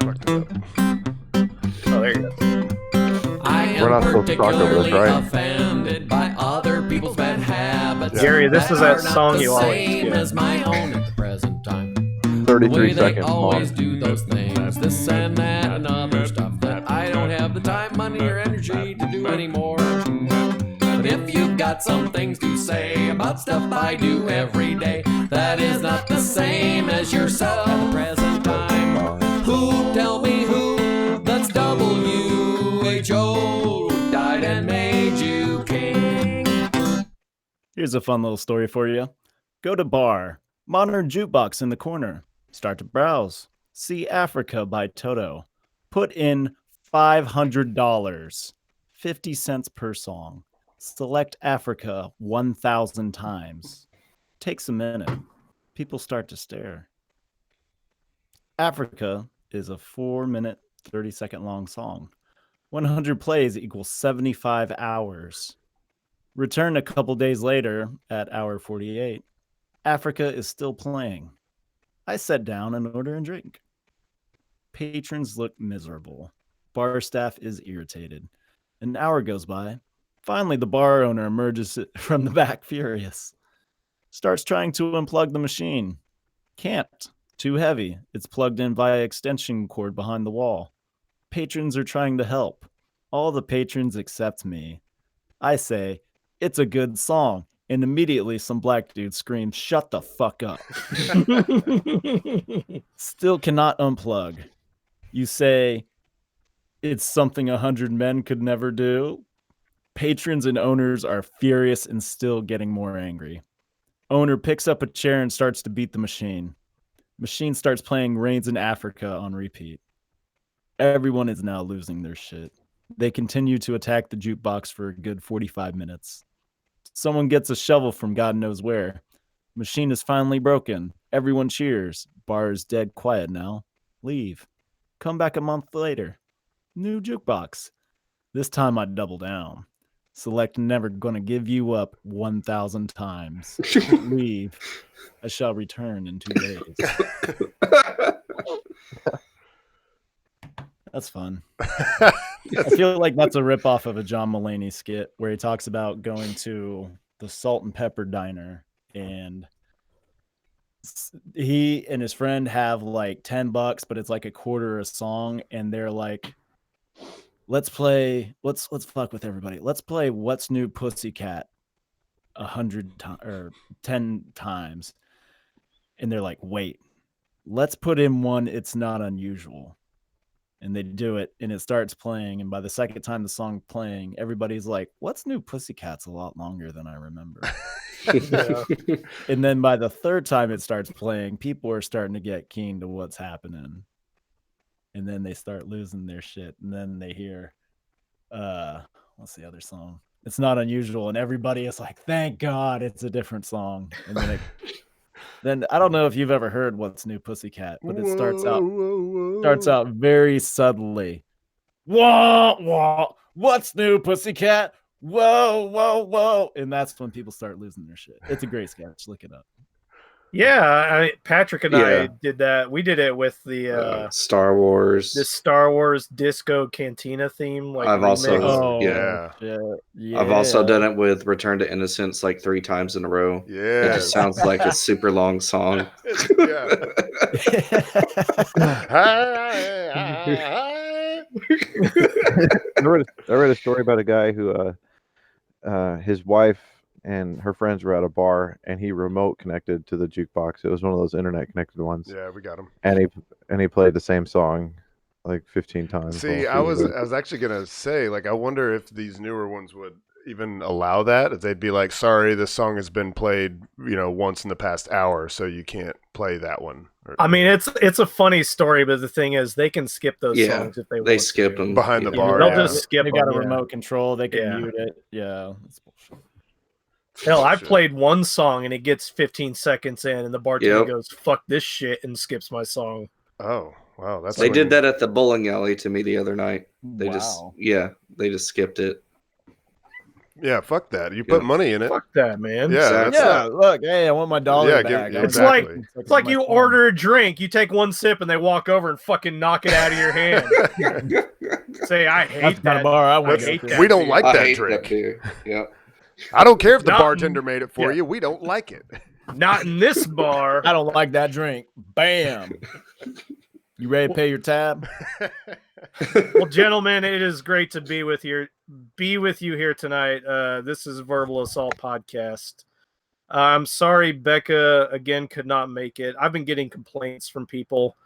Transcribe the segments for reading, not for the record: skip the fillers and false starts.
fucked it up. Oh, there you go. I am particularly offended by other people's bad habits. Gary, this is that song you always same get. as my own at the present time. 33 They seconds always long. do those things, this and that and other stuff that I don't have the time, money, or energy to do anymore. But if you've got some things to say about stuff I do every day, that is not the same as yourself at the present time. Who, tell me who, that's WHO, who died and made you king. Here's a fun little story for you. Go to bar, modern jukebox in the corner. Start to browse. See Africa by Toto. Put in $500, 50 cents per song. Select Africa 1,000 times. Takes a minute. People start to stare. Africa is a 4-minute, 30-second long song. 100 plays equals 75 hours. Return a couple days later at hour 48. Africa is still playing. I sat down and ordered a drink. Patrons look miserable. Bar staff is irritated. An hour goes by. Finally, the bar owner emerges from the back furious. Starts trying to unplug the machine. Can't. Too heavy. It's plugged in via extension cord behind the wall. Patrons are trying to help. All the patrons except me. I say, it's a good song. And immediately some black dude screams, shut the fuck up. Still cannot unplug. You say, it's something 100 men could never do. Patrons and owners are furious and still getting more angry. Owner picks up a chair and starts to beat the machine. Machine starts playing Rains in Africa on repeat. Everyone is now losing their shit. They continue to attack the jukebox for a good 45 minutes. Someone gets a shovel from God knows where. Machine is finally broken. Everyone cheers. Bar is dead quiet now. Leave. Come back a month later. New jukebox. This time I double down. Select never gonna give you up 1,000 times. Leave. I shall return in 2 days. That's fun. I feel like that's a ripoff of a John Mulaney skit where he talks about going to the Salt and Pepper Diner, and he and his friend have like $10, but it's like a quarter a song, and they're like, let's fuck with everybody. Let's play What's New Pussycat 100 times or 10 times. And they're like, wait, let's put in one It's Not Unusual. And they do it, and it starts playing. And by the second time the song playing, everybody's like, What's New Pussycat's a lot longer than I remember. And then by the third time it starts playing, people are starting to get keen to what's happening. And then they start losing their shit. And then they hear, what's the other song? It's Not Unusual. And everybody is like, thank God it's a different song. And then then I don't know if you've ever heard What's New Pussycat, but it starts out very subtly. Whoa, whoa, what's new, Pussycat? Whoa, whoa, whoa. And that's when people start losing their shit. It's a great sketch. Look it up. Yeah, Patrick and I did that. We did it with the Star Wars. This Star Wars Disco Cantina theme. Like I've remix. I've also done it with Return to Innocence like 3 times in a row. Yeah, it just sounds like a super long song. I read a story about a guy who his wife and her friends were at a bar, and he remote connected to the jukebox. It was one of those internet connected ones. Yeah, we got him. And he played the same song like 15 times. See, I was actually gonna say, like, I wonder if these newer ones would even allow that. If they'd be like, sorry, this song has been played, once in the past hour, so you can't play that one. I mean, it's a funny story, but the thing is, they can skip those songs if they want. They skip them behind the bar. They'll just skip. They got a remote control. They can mute it. Yeah, that's bullshit. Hell, I've played one song and it gets 15 seconds in, and the bartender goes, "Fuck this shit," and skips my song. Oh, wow, They did that at the bowling alley to me the other night. They just skipped it. Yeah, fuck that. You put money in it. Fuck that, man. Yeah, Exactly. that's Yeah, look, hey, I want my dollar Yeah, back. give- I It's want like exactly. it's like my you phone. order a drink, you take one sip, and they walk over and fucking knock it out of your hand. Say, I That's hate the kind that. of bar I want I to go hate to. that. We don't beer. like I that hate drink. that beer. Yeah. I don't care if the Not- bartender made it for yeah. you. We don't like it. Not in this bar. I don't like that drink. Bam. You ready to pay your tab? Well, gentlemen, it is great to be with you here tonight. This is Verbal Assault Podcast. I'm sorry Becca again could not make it. I've been getting complaints from people,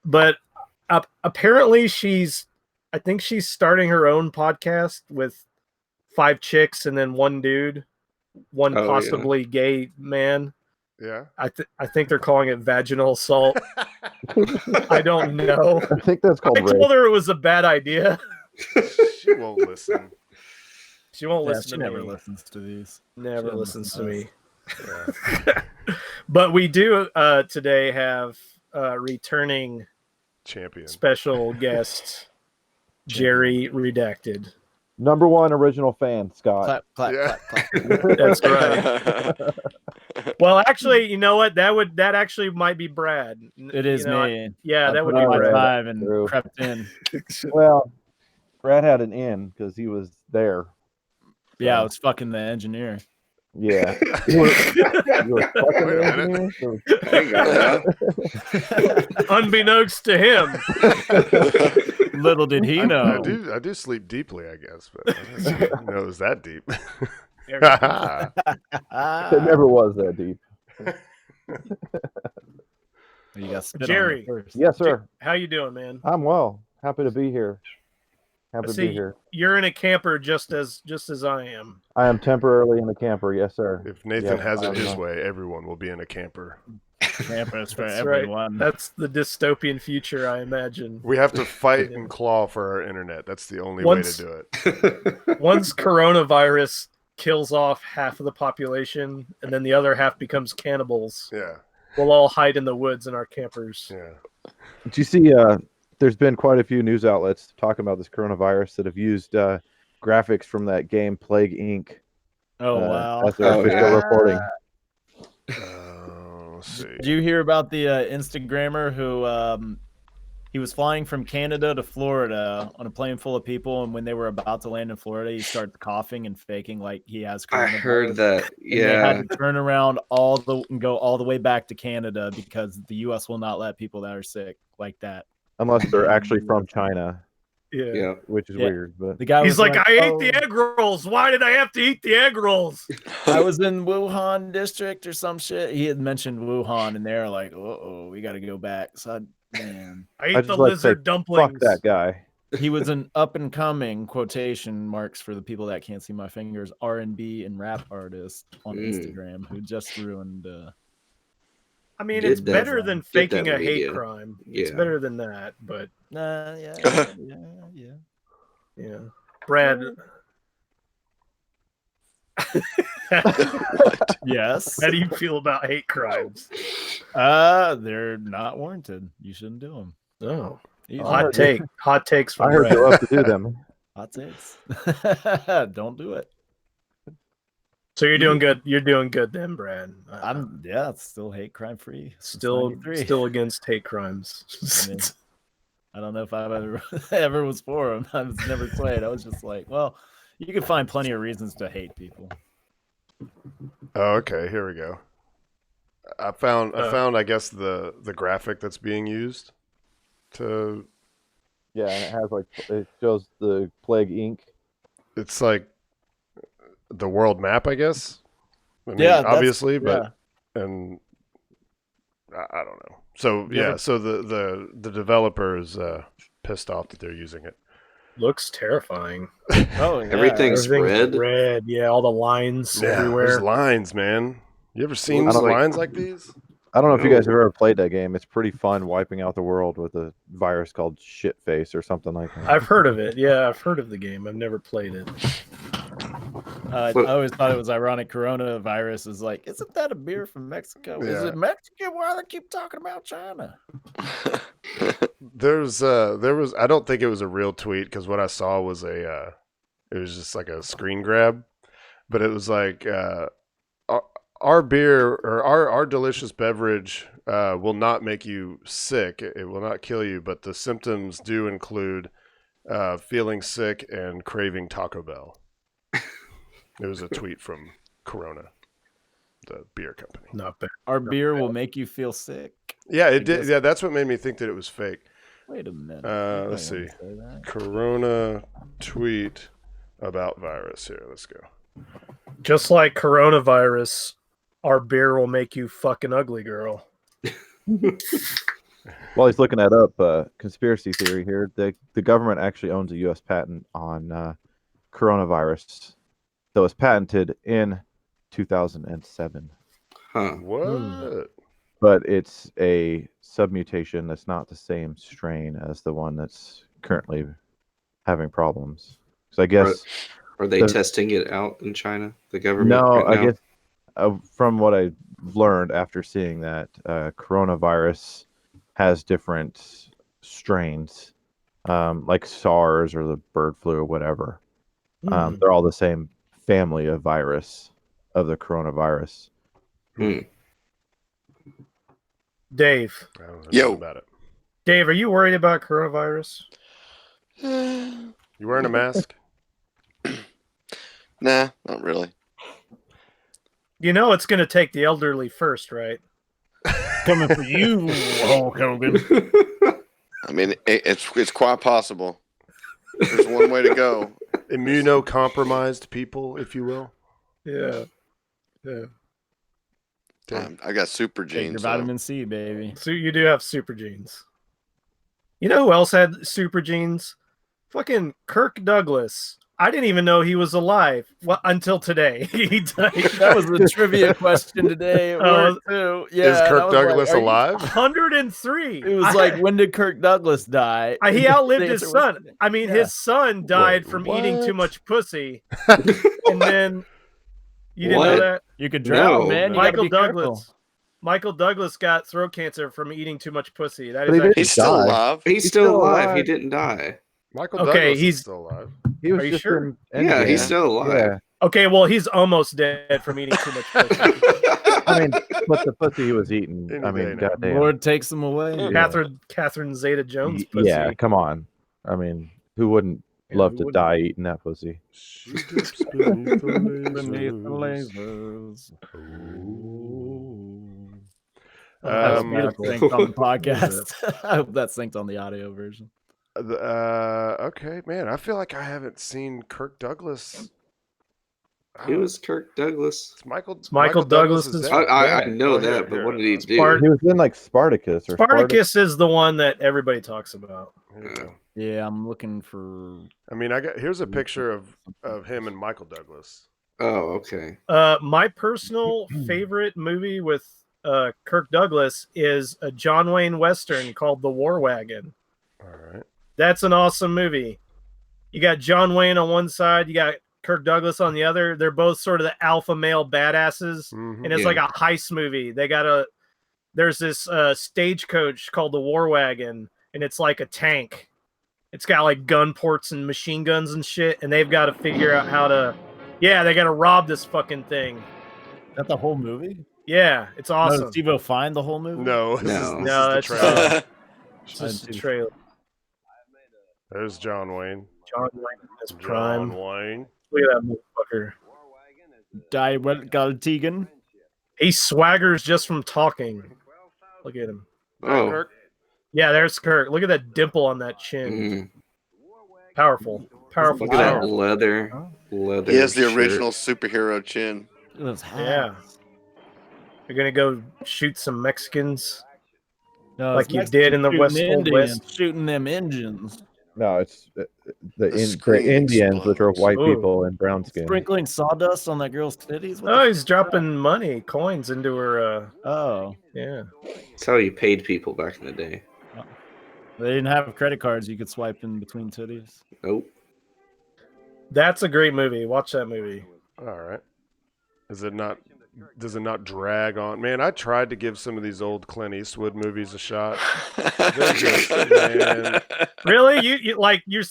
but apparently I think she's starting her own podcast with 5 chicks and then one dude, one Oh, yeah. possibly gay man. Yeah. I think they're calling it vaginal assault. I don't know. I think that's called I rape. told her it was a bad idea. She won't listen. She won't Yeah, listen she to never me. listens to these. Never doesn't listens to listen me. Yeah. But we do today have returning Champion. special guest Jerry Redacted. Number 1 original fan, Scott. Clap, clap, Yeah. clap, clap. That's right. Well, actually, you know what? That actually might be Brad. It is You know, me. Yeah, I that would put be my Brad. time and True. crept in. Well, Brad had an in because he was there. Yeah, I So, was fucking the engineer. yeah. You were fucking Wait a engineer? So- There you go, man. Unbeknownst to him. Little did he know. I do sleep deeply, I guess, but I didn't know it was that deep. It never was that deep. You got spit on Jerry. it first. Yes, sir. How you doing, man? I'm well. Happy to be here. Happy to be See, here. you're in a camper just as I am. I am temporarily in the camper. Yes, sir. If Nathan Yep, has it I'm, his way, everyone will be in a camper. Campus for That's right. everyone. That's the dystopian future, I imagine. We have to fight and claw for our internet. That's the only Once- way to do it. Once coronavirus kills off half of the population and then the other half becomes cannibals, Yeah. we'll all hide in the woods in our campers. Yeah. Did you see? There's been quite a few news outlets talking about this coronavirus that have used graphics from that game Plague Inc. Oh wow! As their official yeah. reporting. Let's see. Did you hear about the Instagrammer who he was flying from Canada to Florida on a plane full of people, and when they were about to land in Florida, he started coughing and faking like he has coronavirus. I heard that. And they Yeah. had to turn around and go all the way back to Canada because the U.S. will not let people that are sick like that. Unless they're actually from China, Yeah. Yeah. which is Yeah. weird. But The guy He's was like, I ate "Oh, the egg rolls. Why did I have to eat the egg rolls? I was in Wuhan district or some shit. He had mentioned Wuhan, and they're like, "Oh, we got to go back." So, man, I ate I the just like to say, lizard dumplings. fuck that guy. he was an up and coming quotation marks for the people that can't see my fingers R&B and rap artist on Instagram who just ruined. I mean, Get it's that- better than get faking that a hate media. crime. It's Yeah. better than that, but Yeah. yeah. Brad, Yes. how do you feel about hate crimes? They're not warranted. You shouldn't do them. Oh, Easy. hot take. Hot takes I from heard Brad. you love to do them. Hot takes. Don't do it. So you're doing good. You're doing good then, Brad. It's still hate crime free. still against hate crimes. I mean, I don't know if I ever was for them. I was never played. I was just like, well, you can find plenty of reasons to hate people. Oh, okay. Here we go. I found, I guess, the graphic that's being used to. Yeah, and it has it shows the Plague Inc. It's like the world map, I guess. I mean, Yeah, that's- obviously, but and I don't know. So yeah, so the developer is pissed off that they're using it. Looks terrifying. Oh, yeah. Everything's red. Red. Yeah, all the lines Yeah, everywhere. there's lines, man. You ever seen I don't like- lines like these? I don't know if you guys have ever played that game. It's pretty fun wiping out the world with a virus called Shitface or something like that. I've heard of it. Yeah, I've heard of the game. I've never played it. I always thought it was ironic. Coronavirus is like, isn't that a beer from Mexico? Is Yeah. it Mexican? Why do they keep talking about China? There was I don't think it was a real tweet because what I saw was it was just like a screen grab, but it was like our beer or our delicious beverage will not make you sick. It will not kill you, but the symptoms do include feeling sick and craving Taco Bell. It was a tweet from Corona, the beer company. Not bad. Our beer will make you feel sick. Yeah, I it did. guess- Yeah, that's what made me think that it was fake. Wait a minute. Let's see. Corona tweet about virus. Here, let's go. Just like coronavirus, our beer will make you fucking ugly, girl. While he's looking that up, conspiracy theory here: the government actually owns a U.S. patent on coronavirus that was patented in 2007. Huh. What? But it's a submutation that's not the same strain as the one that's currently having problems. So I guess Are they the- testing it out in China? The government? no, right I now? guess from what I learned after seeing that, coronavirus has different strains, like SARS or the bird flu or whatever. They're all the same family of virus of the coronavirus. Dave. I don't know Yo. about it. Dave, are you worried about coronavirus? You wearing a mask? Nah, not really. You know it's going to take the elderly first, right? Coming for you, Hulk Hogan. I mean, it's quite possible. There's one way to go. Immunocompromised people, if you will. Yeah. Yeah. I got super Take your genes. So. vitamin C, baby. So you do have super genes. You know who else had super genes? Fucking Kirk Douglas. I didn't even know he was alive until today. He died. That was the trivia question today at Oh, work too. Yeah, Is and I Kirk was like, Douglas are you- alive? 103. It was like, when did Kirk Douglas die? He The outlived his answer was son. today. I mean, Yeah. his son died from eating too what? much pussy. And then you didn't know What? that? You could drown, No. man. You gotta Michael be careful. Douglas. Michael Douglas got throat cancer from eating too much pussy. That But is he didn't actually He's still die. alive. He's He's still still alive. He alive. didn't die. Michael Okay, Douglas he's- is still alive. He was Are you just sure? in Yeah, he's Endgame. still alive. Yeah. okay. Well, he's almost dead from eating too much pussy. I mean, but the pussy he was eating, Any I day mean, now. goddamn. Lord takes them away. Yeah. Catherine Zeta-Jones pussy. Yeah, come on. I mean, who wouldn't love to die eating that pussy? She dips beneath the Beneath the lasers. lasers. Oh, That's Um, beautiful. Synced on the podcast. I hope that's synced on the audio version. Okay, man. I feel like I haven't seen Kirk Douglas. Who was Kirk Douglas? It's Michael. Michael Douglas's Douglas is dad. I dead. know Oh, that, here, but here. what did he do? Spart- He was in like Spartacus or Spartacus is the one that everybody talks about. Here we go. Yeah, I'm looking for. I mean, here's a picture of him and Michael Douglas. Oh, okay. My personal favorite movie with Kirk Douglas is a John Wayne Western called The War Wagon. All right. That's an awesome movie. You got John Wayne on one side, you got Kirk Douglas on the other. They're both sort of the alpha male badasses, Mhm. and it's Yeah. like a heist movie. There's this stagecoach called the War Wagon, and it's like a tank. It's got like gun ports and machine guns and shit, and they've got to figure out how to. Yeah, they got to rob this fucking thing. Is that the whole movie? Yeah, it's No, awesome. did Steve-O find the whole movie? No, this No. is, this No, is the that's trailer. It's just a trailer. There's John Wayne. John Wayne in his John prime. Wayne. Look at that motherfucker. Galtigan. He swaggers just from talking. Look at him. Oh. Kirk. Yeah, there's Kirk. Look at that dimple on that chin. Mm. Powerful. Powerful. Look at that powerful. leather. He has the shirt. original superhero chin. Look at those hats. Yeah. You're gonna go shoot some Mexicans. No, Like it's you Mexicans did in the shooting West Old Indians, West. shooting them engines, No, it's the screen Indians, which are white explodes. people in brown skin. sprinkling sawdust on that girl's titties. What Oh, the he's dropping money, coins into her. Oh, Yeah. That's how you paid people back in the day. they didn't have credit cards you could swipe in between titties. Nope. That's a great movie. Watch that movie. All right. Is it not does it not drag on? Man, I tried to give some of these old Clint Eastwood movies a shot. They're just, man. Really? You're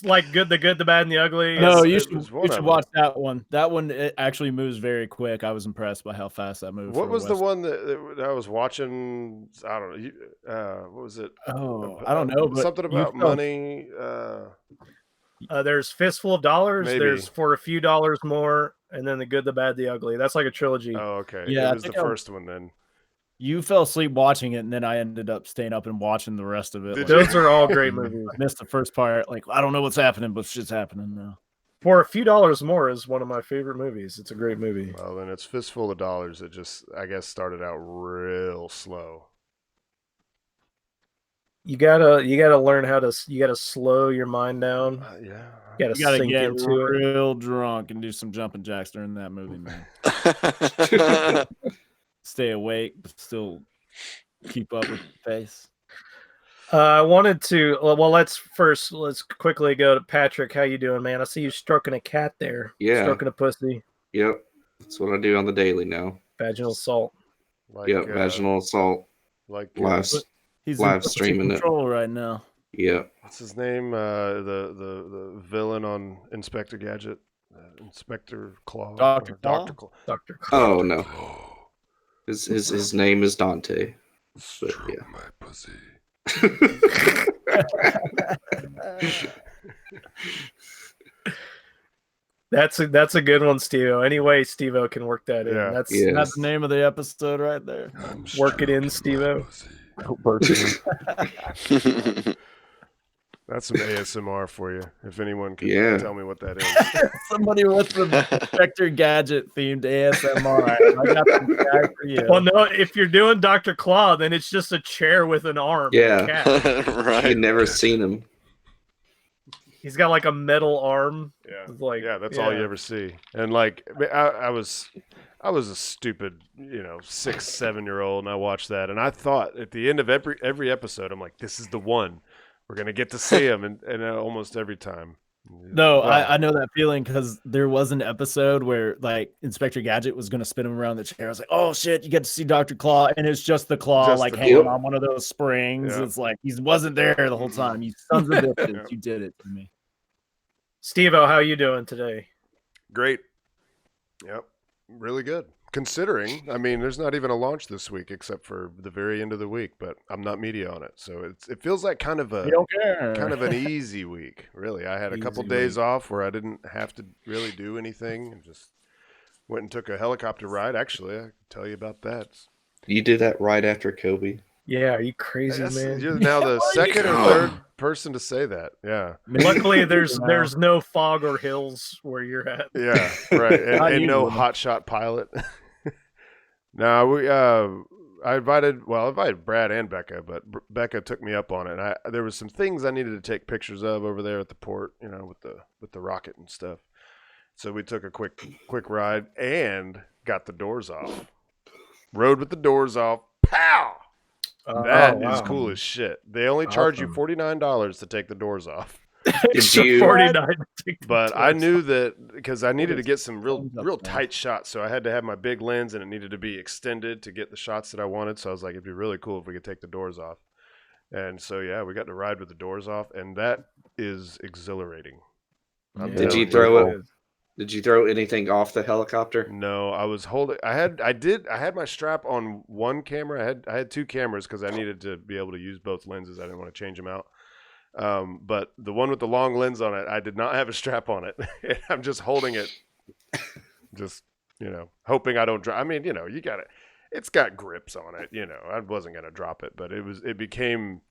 like good, the good, the bad, and the ugly. No, It you was should one of them. watch that one. That one it actually moves very quick. I was impressed by how fast that moved. What for a was the Western. one that I was watching? I don't know. What was it? Oh, I don't know, but Something you about felt- money. There's Fistful of Dollars. Maybe. There's For a Few Dollars More, and then The Good, the Bad, the Ugly. That's like a trilogy. Oh, okay. Yeah, it I was the think first one then. You fell asleep watching it, and then I ended up staying up and watching the rest of it. Did Those are all great movies. I missed the first part. Like, I don't know what's happening, but shit's happening now. For a Few Dollars More is one of my favorite movies. It's a great movie. Well, then it's Fistful of Dollars. It just, I guess, started out real slow. You gotta learn how to. You gotta slow your mind down. Yeah. You gotta You gotta sink get into it. real drunk and do some jumping jacks during that movie, man. Stay awake, but still keep up with the pace. I wanted to. Well, let's quickly go to Patrick. How you doing, man? I see you stroking a cat there. Yeah. Stroking a pussy. Yep. That's what I do on the daily now. Vaginal assault. Like, Yep. Vaginal assault. Like Live. He's Live in pussy streaming it. control right now. Yep. what's his name? The villain on Inspector Gadget, Inspector Claw. Dr. or Claw? Dr. Claw. Dr. Oh no. His name is Dante. But, yeah. My pussy. That's a good one, Steve-O. Anyway, Steve-O can work that in. Yeah. That's Yeah. That's the name of the episode right there. work it in, Steve-O. That's some ASMR for you. If anyone can Yeah. tell me what that is. Somebody with the Inspector Gadget themed ASMR. I got some guy for you. Well, no, if you're doing Dr. Claw, then it's just a chair with an arm. Yeah. And a cat. Right. You've never seen him. He's got like a metal arm. Yeah. With, like, Yeah, that's all you ever see. And like I was a stupid, 6, 7-year-old, and I watched that, and I thought at the end of every episode, I'm like, this is the one. We're gonna get to see him, and almost every time. No, Well, I know that feeling because there was an episode where like Inspector Gadget was going to spin him around the chair. I was like, oh shit, you get to see Dr. Claw, and it's just the claw Just like the hanging claw. on one of those springs. Yeah. It's like he wasn't there the whole time. You sons of bitches, Yeah. you did it to me. Steve-O, how you doing today? Great. Yep. Really good. Considering, I mean, there's not even a launch this week except for the very end of the week, but I'm not media on it, so it feels like kind of You don't care. an easy week. Really, I had a couple Easy days week. off where I didn't have to really do anything, and just went and took a helicopter ride. Actually, I can tell you about that. You did that right after Kobe. Yeah, are you crazy, man? You're now the second or third person to say that. Yeah. Luckily, there's Wow. no fog or hills where you're at. Yeah, right. And, Not and no usually. hotshot pilot. No, I invited Brad and Becca, but Becca took me up on it. And there was some things I needed to take pictures of over there at the port, with the rocket and stuff. So we took a quick ride and got the doors off. Rode with the doors off. Pow! That is wow. cool as shit. They only charge you Awesome. $49 to take the doors off. It's Did you- 49 to take the But I doors knew that because I needed to get some real Thumbs up, man. tight shots, so I had to have my big lens, and it needed to be extended to get the shots that I wanted. So I was like, it'd be really cool if we could take the doors off. And so yeah, we got to ride with the doors off, and that is exhilarating. I'm Did you telling throw it? Did you throw anything off the helicopter? No, I was holding. I had my strap on one camera. I had two cameras because I needed to be able to use both lenses. I didn't want to change them out. But the one with the long lens on it, I did not have a strap on it. I'm just holding it, just hoping I don't drop. I mean, you got it. It's got grips on it. I wasn't gonna drop it, but it became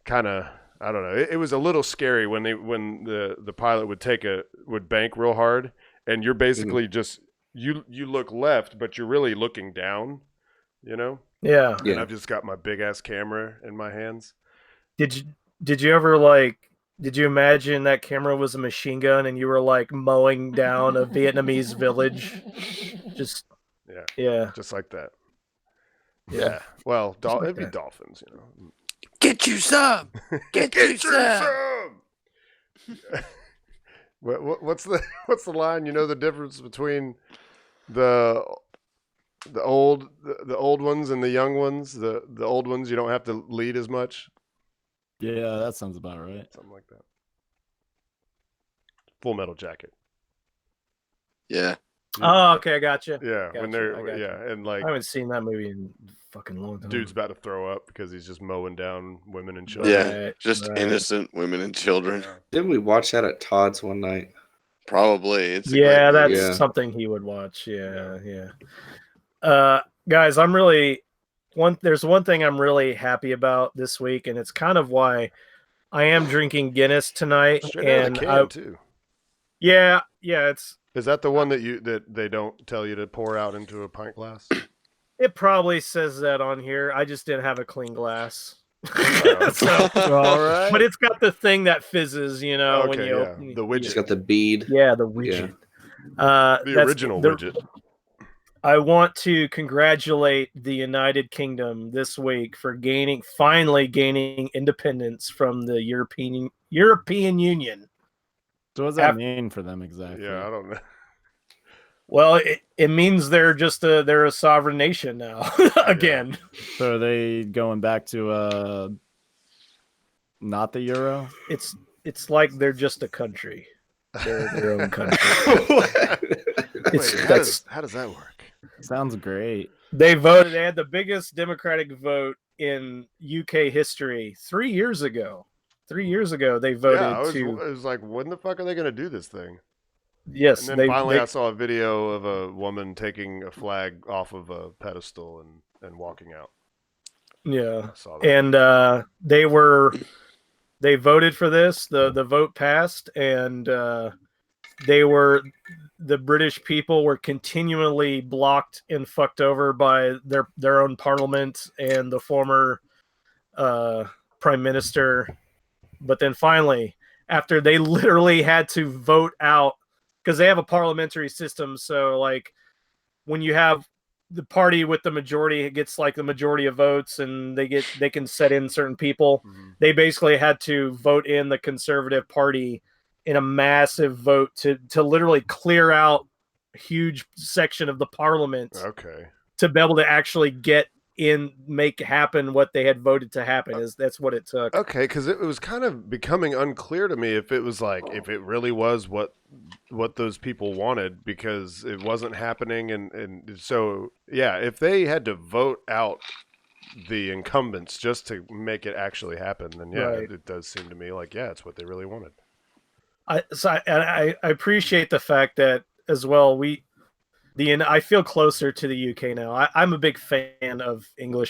kind of, I don't know. It was a little scary when the pilot would bank real hard, and you're basically just you look left, but you're really looking down. Yeah. Yeah. And I've just got my big ass camera in my hands. Did you ever did you imagine that camera was a machine gun and you were like mowing down a Vietnamese village? Just yeah. Just like that. Yeah. Well, it'd be dolphins, Get you some. Get you some. What's the line? You know the difference between the the old ones and the young ones. The old ones you don't have to lead as much. Yeah, that sounds about right. Something like that. Full Metal Jacket. Yeah. Oh, okay, I gotcha. Yeah, when they're gotcha. and like I haven't seen that movie in fucking long time. dude's about to throw up because he's just mowing down women and children. Yeah. Just innocent women and children. Didn't we watch that at Todd's one night? Probably. It's a Yeah, great that's movie. Yeah. something he would watch. Yeah. Guys, there's one thing I'm really happy about this week, and it's kind of why I am drinking Guinness tonight. Straight out of the can too. Yeah, Is that the one that they don't tell you to pour out into a pint glass? it probably says that on here. I just didn't have a clean glass. Oh. All right. But it's got the thing that fizzes, when Okay, you yeah. open The It's widget. got the bead. Yeah, the widget. The original widget. I want to congratulate the United Kingdom this week for finally gaining independence from the European Union. So what does that mean for them exactly? Yeah, I don't know. Well, it means they're a sovereign nation now again. So are they going back to not the euro? It's like they're just a country. They're their own country. How does that work? Sounds great. They voted. They had the biggest Democratic vote in UK history 3 years ago. 3 years ago, they voted it was like, when the fuck are they going to do this thing? Yes, and then finally I saw a video of a woman taking a flag off of a pedestal and walking out. Yeah, I saw that. and they voted for this. The vote passed, and the British people were continually blocked and fucked over by their own parliament and the former prime minister. But then finally, after they literally had to vote out, because they have a parliamentary system, so like when you have the party with the majority, it gets like the majority of votes, and they can set in certain people. Mhm. They basically had to vote in the Conservative Party in a massive vote to literally clear out a huge section of the parliament Okay. to be able to actually make happen what they had voted to happen. That's what it took. Okay, because it was kind of becoming unclear to me if it really was what those people wanted, because it wasn't happening, and so yeah, if they had to vote out the incumbents just to make it actually happen, then yeah, Right. it does seem to me like it's what they really wanted. I appreciate the fact that as well I feel closer to the UK now. I'm a big fan of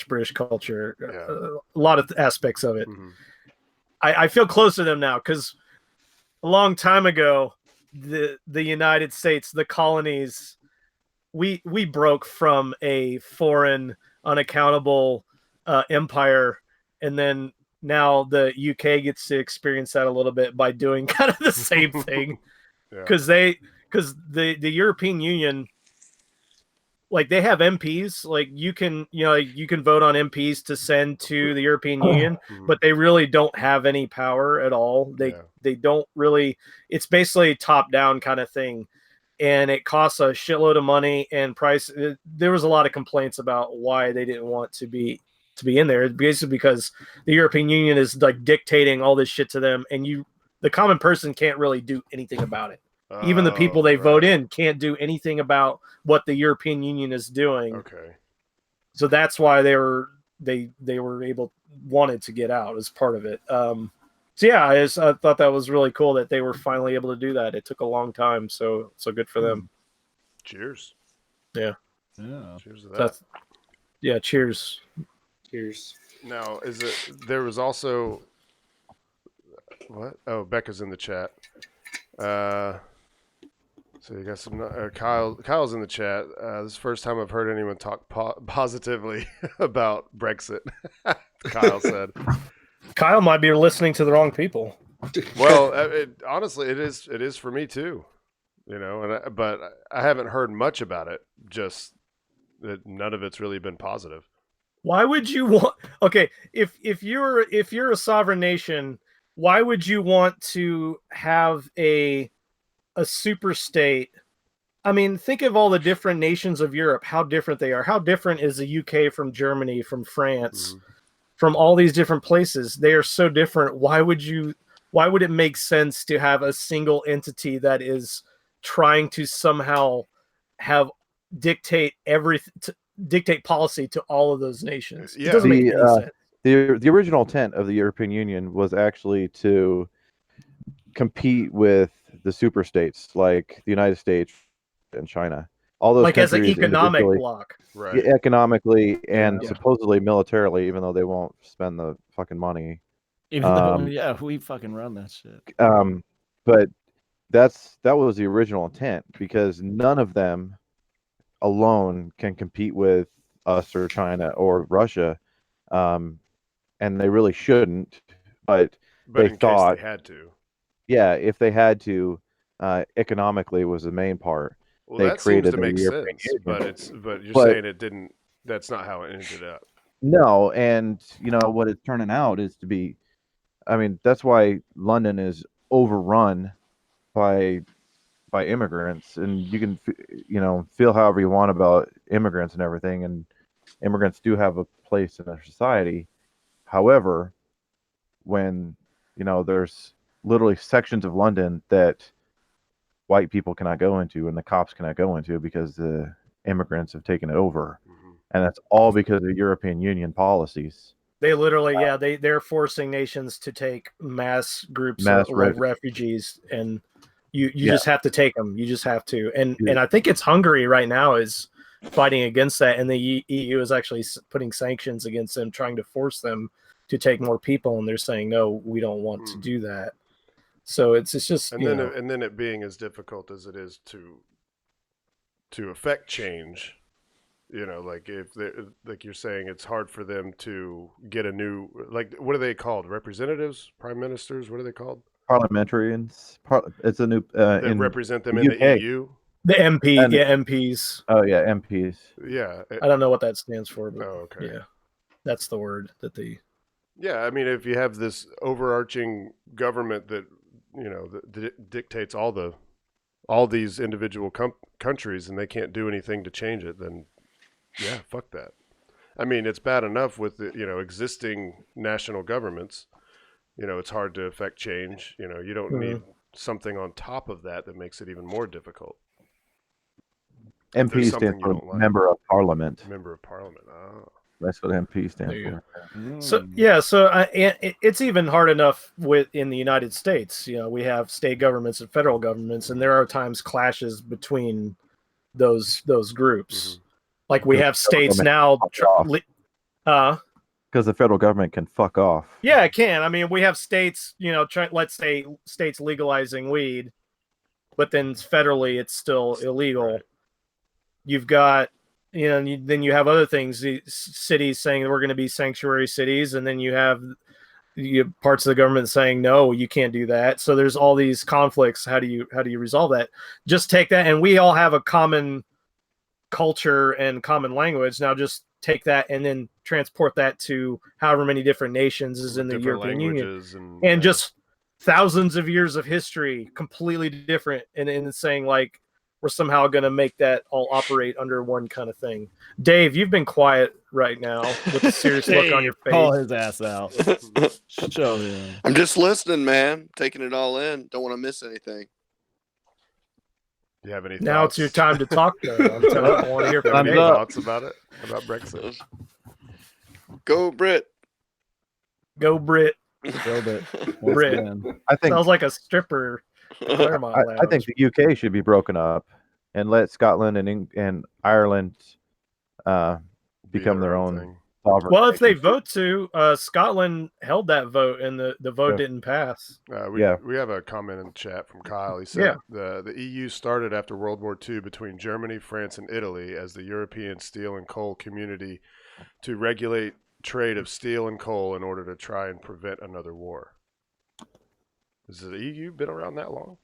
British culture, a lot of aspects of it. Mhm. I feel close to them now because a long time ago, the United States, the colonies, we broke from a foreign, unaccountable empire, and then now the UK gets to experience that a little bit by doing kind of the same thing, because the European Union, like, they have MPs, like you can vote on MPs to send to the European Union, but they really don't have any power at all. They don't really. It's basically a top down kind of thing, and it costs a shitload of money and price. There was a lot of complaints about why they didn't want to be in there. It's basically because the European Union is like dictating all this shit to them, and the common person can't really do anything about it. Even the people they vote in can't do anything about what the European Union is doing. Okay. So that's why they wanted to get out as part of it. So yeah, I thought that was really cool that they were finally able to do that. It took a long time, so good for them. Cheers. Yeah. Cheers to that. Cheers. Cheers. Now, there was also what? Oh, Becca's in the chat. So you got some. Kyle's in the chat. This is the first time I've heard anyone talk positively about Brexit. Kyle said. Kyle might be listening to the wrong people. Well, honestly, it is for me too. But I haven't heard much about it. Just that none of it's really been positive. Why would you want? Okay, if you're a sovereign nation, why would you want to have a super state I mean, think of all the different nations of Europe, how different they are. How different is the UK from Germany, from France, from all these different places? They are so different. Why would it make sense to have a single entity that is trying to somehow dictate dictate policy to all of those nations? It Yeah. doesn't make any sense. The original intent of the European Union was actually to compete with the super states like the United States and China. All those Like as an countries economic individually, block. Right. economically and Yeah. supposedly militarily, even though they won't spend the fucking money. Even though, we fucking run that shit. But that was the original intent, because none of them alone can compete with us or China or Russia, and they really shouldn't. But they in thought case they had to. Yeah, if they had to, economically was the main part. Well, They that seems created to the make European sense, Union. but you're But- saying it didn't. That's not how it ended up. No, and what it's turning out is to be. I mean, that's why London is overrun by immigrants, and you can feel however you want about immigrants and everything, and immigrants do have a place in our society. However, when there's literally sections of London that white people cannot go into and the cops cannot go into because the immigrants have taken it over, and that's all because of European Union policies. They literally, they're forcing nations to take mass groups Mass of refugees, and you just have to take them. You just have to, and I think it's Hungary right now is fighting against that, and the EU is actually putting sanctions against them, trying to force them to take more people, and they're saying no, we don't want to do that. So it's just and then it being as difficult as it is to affect change. Like if they, like you're saying, it's hard for them to get a new, like, what are they called? Representatives, prime ministers? What are they called? Parliamentarians. It's a new That represent them in the EU. The MPs. Oh yeah, MPs. Yeah, I don't know what that stands for, but okay. Yeah, that's the word that they. Yeah, I mean, if you have this overarching government that that dictates all these individual countries, and they can't do anything to change it, then yeah, fuck that. I mean, it's bad enough with the existing national governments. It's hard to affect change. You don't need something on top of that makes it even more difficult. MP stands for Member of Parliament. Member of Parliament. Oh. That's what MP stands for. So it's even hard enough in the United States. We have state governments and federal governments, and there are times clashes between those groups. Like we have states now. Because the federal government can fuck off. Yeah, it can. I mean, we have states. Let's say states legalizing weed, but then federally it's still illegal. Right. You've got. Then you have other things, the cities saying we're going to be sanctuary cities, and then you have parts of the government saying no, you can't do that. So there's all these conflicts. How do you resolve that? Just take that, and we all have a common culture and common language. Now just take that and then transport that to however many different nations is in the European Union, and just thousands of years of history, completely different, and saying like, we're somehow going to make that all operate under one kind of thing. Dave, you've been quiet right now with a serious look on your face. Call his ass out. Show him. I'm just listening, man. Taking it all in. Don't want to miss anything. Do you have any now thoughts? It's your time to talk, though. I want to hear from any thoughts about it? About Brexit? Go Brit. Go Brit. Go Brit. Brit. I think sounds like a stripper. I think the UK should be broken up and let Scotland and Ireland become their own sovereign. Well, if they vote to, Scotland held that vote, and the vote didn't pass. We have a comment in the chat from Kyle. He said the EU started after World War II between Germany, France, and Italy as the European steel and coal community to regulate trade of steel and coal in order to try and prevent another war. Has the EU been around that long?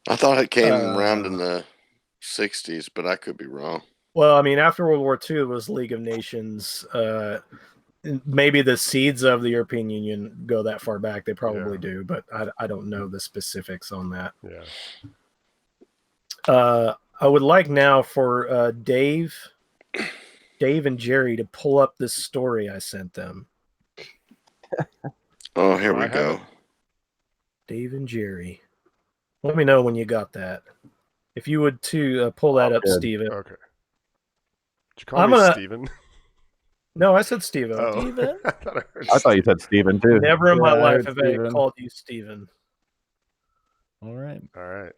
I thought it came around in the 60s, but I could be wrong. Well, I mean, after World War II, it was League of Nations. Maybe the seeds of the European Union go that far back. They probably do, but I don't know the specifics on that. Yeah. I would like now for Dave and Jerry to pull up this story I sent them. Oh, here we I have go. it. Dave and Jerry. Let me know when you got that. If you would too, pull that up, good. Steven. Okay. Did you call I'm me gonna- Steven? No, I said Steven. Oh. Steven? I thought I heard I thought you said Steven too. Never in my Yeah, I life heard have I Steven. called you Steven. All right. All right.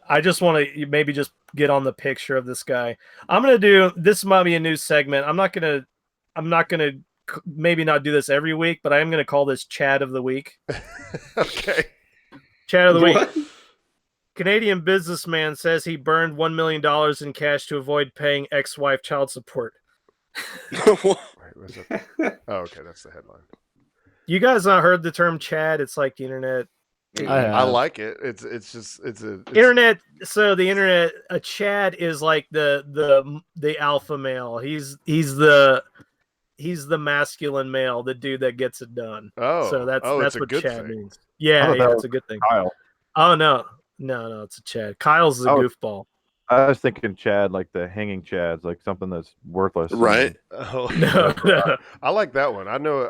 I just want to maybe just get on the picture of this guy. I'm gonna do this. Might be a new segment. I'm not gonna maybe not do this every week, but I am gonna call this Chad of the Week. Okay. Chad of the Week. What? Canadian businessman says he burned $1 million in cash to avoid paying ex-wife child support. Wait, was that? Oh, okay. That's the headline. You guys not heard the term Chad? It's like the internet. I I have. like it. It's Internet. So the internet. A Chad is like the alpha male. He's the masculine male, the dude that gets it done. Oh, So that's it's a what good Chad thing. means. Yeah, thought that it's was a good thing. Kyle. Oh no, it's a Chad. Kyle's the Oh. goofball. I was thinking Chad, like the hanging Chads, like something that's worthless. Right. Oh, No, no. I like that one. I know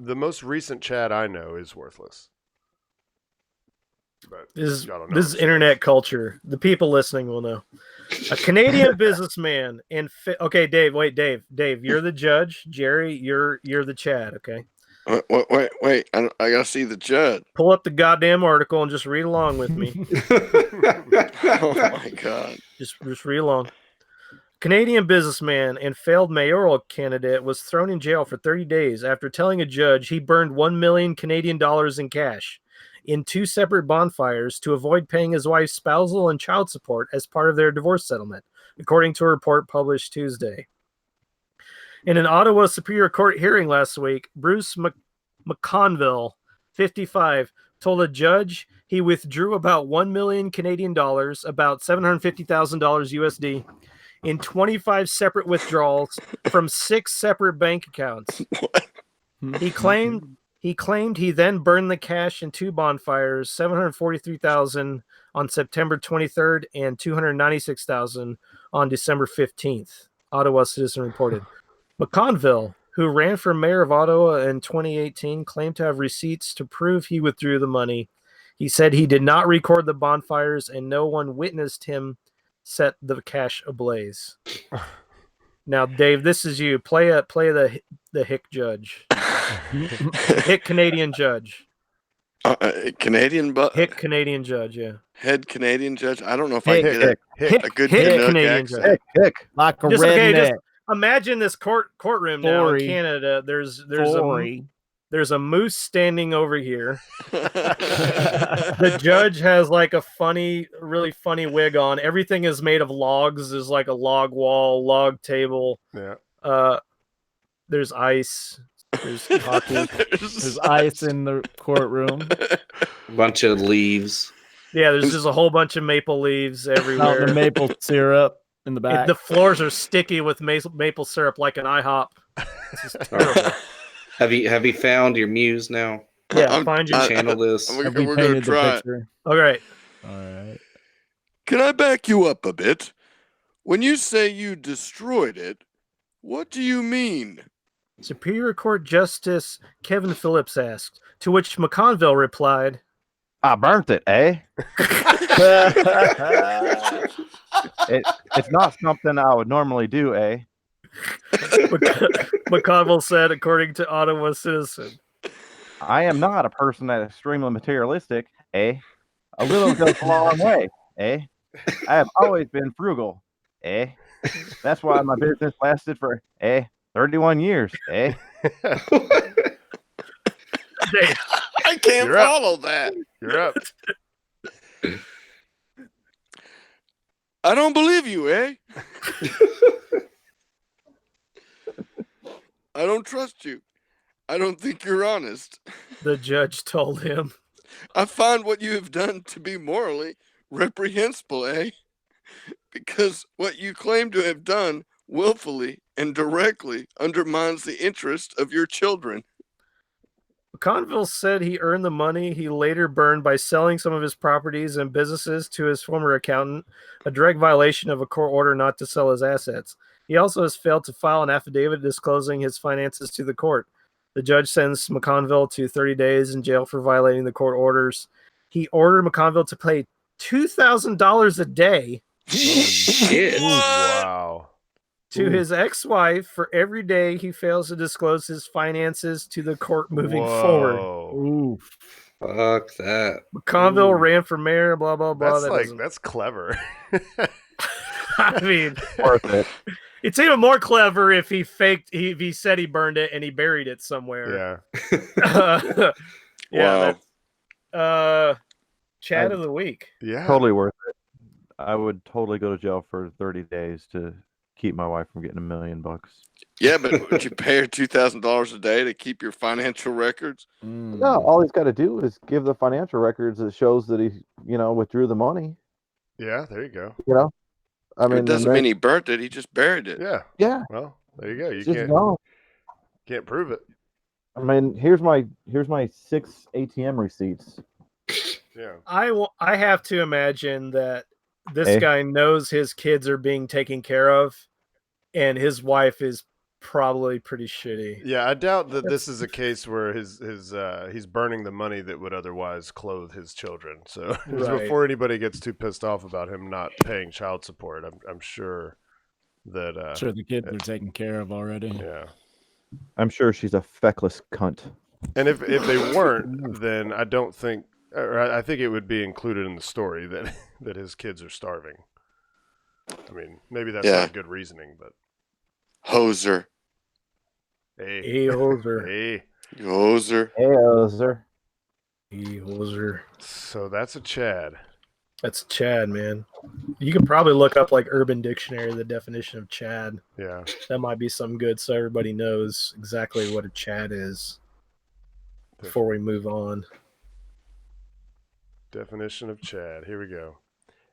the most recent Chad I know is worthless. But This y'all don't know is what I'm internet culture. The people listening will know. A Canadian businessman okay, Dave. Wait, Dave. You're the judge. Jerry, you're the Chad. Okay. Wait. I gotta see the judge. Pull up the goddamn article and just read along with me. Oh my god. just read along. Canadian businessman and failed mayoral candidate was thrown in jail for 30 days after telling a judge he burned 1 million Canadian dollars in cash in 2 separate bonfires to avoid paying his wife's spousal and child support as part of their divorce settlement, according to a report published Tuesday. In an Ottawa Superior Court hearing last week, Bruce McConville, 55, told a judge he withdrew about 1 million Canadian dollars, about $750,000 USD, in 25 separate withdrawals from 6 separate bank accounts. He claimed he then burned the cash in 2 bonfires, $743,000 on September 23rd and $296,000 on December 15th. Ottawa Citizen reported. McConville, who ran for mayor of Ottawa in 2018, claimed to have receipts to prove he withdrew the money. He said he did not record the bonfires and no one witnessed him set the cash ablaze. Now, Dave, this is you. Play the hick judge. Hick Canadian judge. Canadian Hick Canadian judge, yeah. head Canadian judge. I don't know if I Hick, can get Hick, a good Hick Canuck Canadian accent. judge. Hick. Like a Just, redneck. okay, just imagine this courtroom now in Sorry. Canada. There's Sorry. there's a moose standing over here. The judge has like a really funny wig on. Everything is made of logs. There's like a log wall, log table. Yeah. There's ice. There's hockey. There's ice in the courtroom. Bunch of leaves. Yeah, there's just a whole bunch of maple leaves everywhere. Fountain of maple syrup in the back. The floors are sticky with maple syrup like an IHOP. This is terrible. Have you found your muse now? Yeah, find your Channel this. Have We're we gonna painted the try. picture? All right. All right. Can I back you up a bit? When you say you destroyed it, what do you mean? Superior Court Justice Kevin Phillips asked, to which McConville replied, I burnt it, eh? It's not something I would normally do, eh? McConville said, according to Ottawa Citizen. I am not a person that is extremely materialistic, eh? A little goes a long way, eh? I have always been frugal, eh? That's why my business lasted for, 31 years, eh? I can't You're up. follow that. You're up. I don't believe you, eh? I don't trust you. I don't think you're honest. The judge told him. I find what you have done to be morally reprehensible, eh? Because what you claim to have done willfully and directly undermines the interest of your children. McConville said he earned the money he later burned by selling some of his properties and businesses to his former accountant, a direct violation of a court order not to sell his assets. He also has failed to file an affidavit disclosing his finances to the court. The judge sentenced McConville to 30 days in jail for violating the court orders. He ordered McConville to pay $2,000 a day Shit. Wow. to his ex-wife for every day he fails to disclose his finances to the court moving forward. Whoa. Fuck that. McConville ran for mayor, blah, blah, blah. That's clever. I mean, Worth it. it's even more clever if he said he burned it and he buried it somewhere. Yeah. Yeah. Wow. Chad of the week. Yeah. Totally worth it. I would totally go to jail for 30 days to keep my wife from getting $1 million. Yeah, but would you pay her $2,000 a day to keep your financial records? No, all he's got to do is give the financial records that shows that he, withdrew the money. Yeah, there you go. I mean, It doesn't mean he burnt it. He just buried it. Yeah. Yeah. Well, there you go. You Just no. can't prove it. I mean, here's my 6 ATM receipts. Yeah. I have to imagine that this Hey. guy knows his kids are being taken care of, and his wife is probably pretty shitty. Yeah, I doubt that this is a case where he's burning the money that would otherwise clothe his children. So Right. before anybody gets too pissed off about him not paying child support, I'm sure that Sure, the kids are taken care of already. yeah. I'm sure she's a feckless cunt. And if they weren't, then I don't think, or I think it would be included in the story that that his kids are starving. I mean, maybe that's Yeah. not good reasoning, but Hoser. hey, Hey, hoser. hey. Hoser. Hey, sir. Hey, hoser. So that's a Chad. That's Chad, man. You can probably look up like Urban Dictionary the definition of Chad. Yeah. That might be something good so everybody knows exactly what a Chad is before we move on. Definition of Chad. Here we go.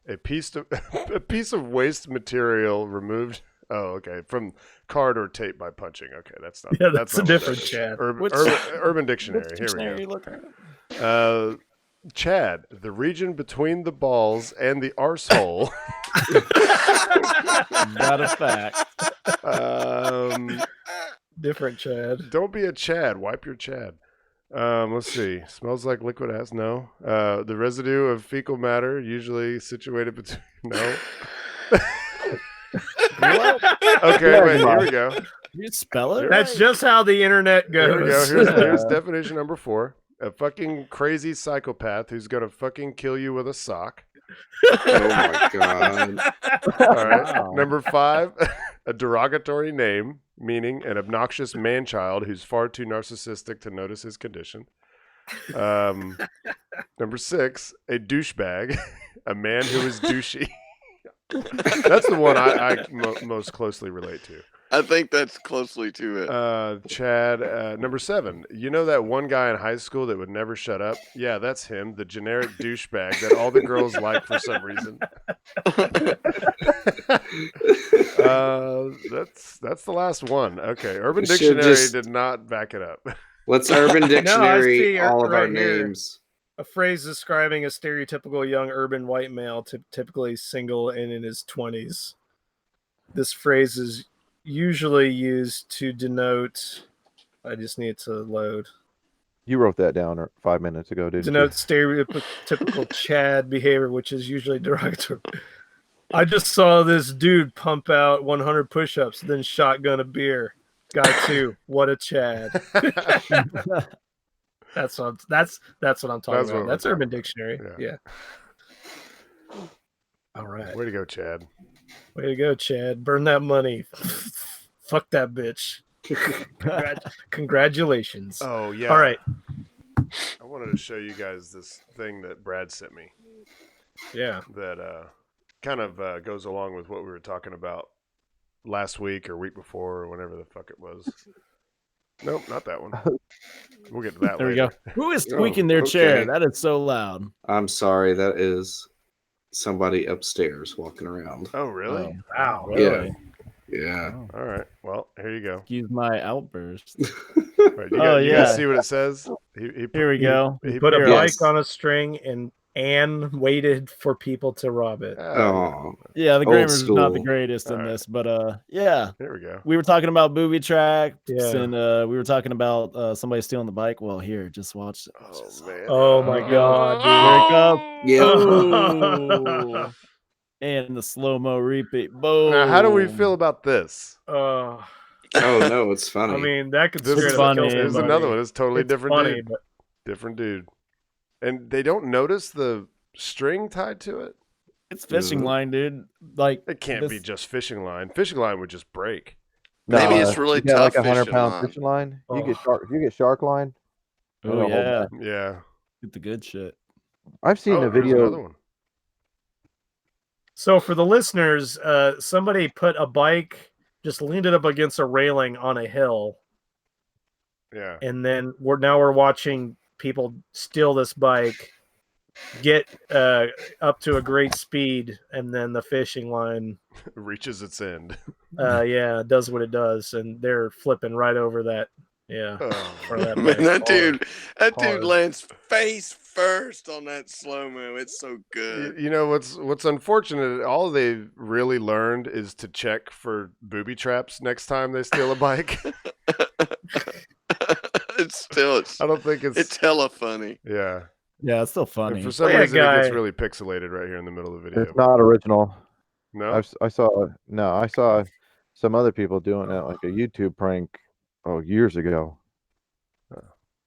A piece of waste material removed. Oh, okay. From card or tape by punching. Okay, that's not. Yeah, that's a not what different that is. Chad. Urban Dictionary. Here we go. Chad, the region between the balls and the arsehole. Not a fact. Different Chad. Don't be a Chad. Wipe your Chad. Let's see. Smells like liquid ass. No. The residue of fecal matter, usually situated between. No. Okay, wait. Here we go. You spell it? That's just how the internet Here we go. goes. Here's definition number 4. A fucking crazy psychopath who's gonna fucking kill you with a sock. Oh my god. All right. Wow. Number 5, a derogatory name, meaning an obnoxious man-child who's far too narcissistic to notice his condition. Number 6, a douchebag, a man who is douchey. That's the one I most closely relate to. I think that's closely to it. Chad, number 7. You know that one guy in high school that would never shut up? Yeah, that's him, the generic douchebag that all the girls like for some reason. That's the last one. Okay, Urban We should Dictionary just- did not back it up. Let's Urban Dictionary see all of our right here. names. A phrase describing a stereotypical young urban white male, typically single and in his 20s. This phrase is usually used to denote. I just need to load. You wrote that down 5 minutes ago, didn't Denote you? stereotypical Chad behavior, which is usually derogatory. I just saw this dude pump out 100 push-ups, then shotgun a beer. Guy 2, what a Chad. That's what I'm talking That's what about. we're That's talking Urban about. Dictionary. Yeah. Yeah. All right. Way to go, Chad. Way to go, Chad. Burn that money. Fuck that bitch. Congratulations. Oh, yeah. All right. I wanted to show you guys this thing that Brad sent me Yeah. that kind of goes along with what we were talking about last week or week before or whenever the fuck it was. Nope, not that one. We'll get to that There we later. go. Who is Oh, squeaking their chair? okay. That is so loud. I'm sorry, that is somebody upstairs walking around. Oh, really? Oh, Wow. Yeah. Yeah. All right. Well, here you go. Excuse my outburst. Right, Oh, you guys yeah. see what it says? Here we go. He put a Here, bike Yes. on a string and waited for people to rob it. Oh, Yeah, the Old grammar is not the school. greatest in All right. this, but yeah. Here we go. We were talking about booby traps Yeah. and we were talking about somebody stealing the bike. Well, here, just watch. Oh man. Oh my Here we go. God, Here it Yeah. comes. And the slow-mo repeat. Boom. Now, how do we feel about this? Oh no, it's funny. I mean, that could This straight is up kill funny. This is somebody. another one. It's totally It's different funny, dude. but Different dude. And they don't notice the string tied to it? It's fishing line, dude. Like It can't be just fishing line. Fishing line would just break. Maybe it's really you get like tough 100-pound fishing fishing line. You get Oh. shark line. Oh That'll hold yeah, back. Yeah. get the good shit. I've seen Oh, the there's video. another one. So for the listeners, somebody put a bike, just leaned it up against a railing on a hill, Yeah. and then we're watching people steal this bike, get up to a great speed, and then the fishing line, Reaches its end. does what it does, and they're flipping right over that. Yeah. Oh, Or that Man, bike. that Hard. dude Hard. lands face first on that slow mo. It's so good. You know what's unfortunate? All they've really learned is to check for booby traps next time they steal a bike. It's I don't think it's hella funny. yeah. Yeah, it's still And funny. for some Yeah, reason, it gets guy. really pixelated right here in the middle of the video. It's not original. No. I saw some other people doing it, like a YouTube prank, years ago.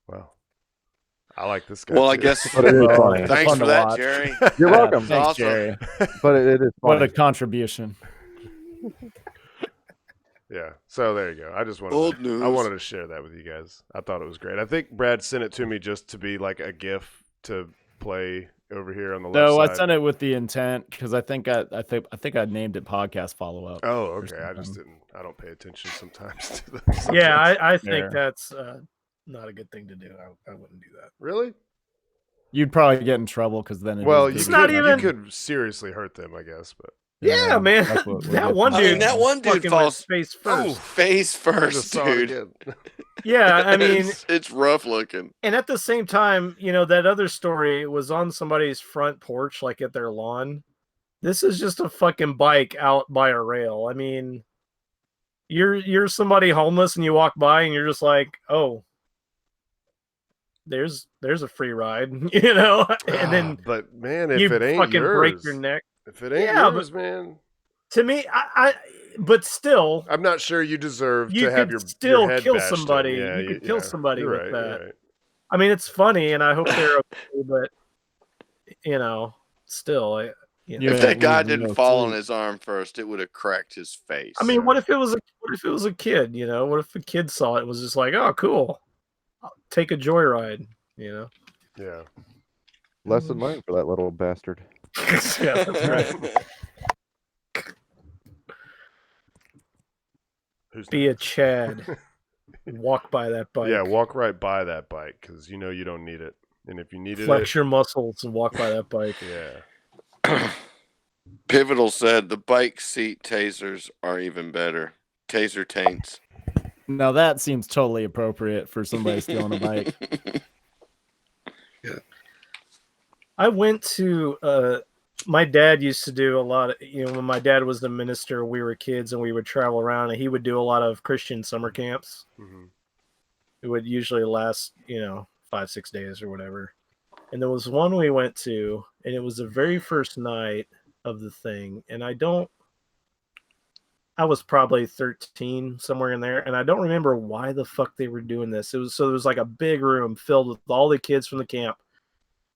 Wow. I like this guy. Well, I too. guess But it is Well, funny. it's thanks fun for to that, watch. Jerry. You're Yeah, welcome. thanks, Awesome. Jerry. But it is What a funny. contribution. Yeah. So there you go. I just wanted Old I news. wanted to share that with you guys. I thought it was great. I think Brad sent it to me just to be like a GIF to play over here on the left No, side. I sent it with the intent because I think I named it podcast follow up. Oh, okay. I just didn't. I don't pay attention sometimes to the Yeah, subjects. I think Fair. that's not a good thing to do. I wouldn't do that. Really? You'd probably get in trouble because then Well, is you It's could, not you even- could seriously hurt them, I guess. But Yeah, man. that's what we're That getting one at. I mean, dude. that one dude fucking went falls face Oh, first. face I just first, saw it dude. again. Yeah, I mean, it's rough looking. and at the same time, that other story was on somebody's front porch, like at their lawn. This is just a fucking bike out by a rail. I mean, you're somebody homeless and you walk by and you're just like, oh, there's a free ride, and then but man, if you it ain't fucking yours, break your neck. if it ain't Yeah, yours, man, To me, but still, I'm not sure you deserve you to have could your still head kill bashed in. somebody. Yeah, You could kill somebody You're with right, that. you're right. I mean, it's funny, and I hope they're okay, but still, Yeah, If that guy we didn't know fall too. on his arm first, it would have cracked his face. I mean, what if it was a kid? What if a kid saw it and was just like, "Oh, cool, I'll take a joyride." Yeah. Lesson learned for that little bastard. Yeah, that's right. Who's Be a next? Chad. Walk by that bike. Yeah, walk right by that bike because you know you don't need it, and if you needed Flex it, your muscles and walk by that bike. yeah. Pivotal said the bike seat tasers are even better. Taser taints. Now that seems totally appropriate for somebody stealing a bike. I went to my dad used to do a lot of, when my dad was the minister, we were kids and we would travel around and he would do a lot of Christian summer camps. Mm-hmm. It would usually last, 5-6 days or whatever. And there was one we went to and it was the very first night of the thing. And I was probably 13, somewhere in there. And I don't remember why the fuck they were doing this. It was like a big room filled with all the kids from the camp.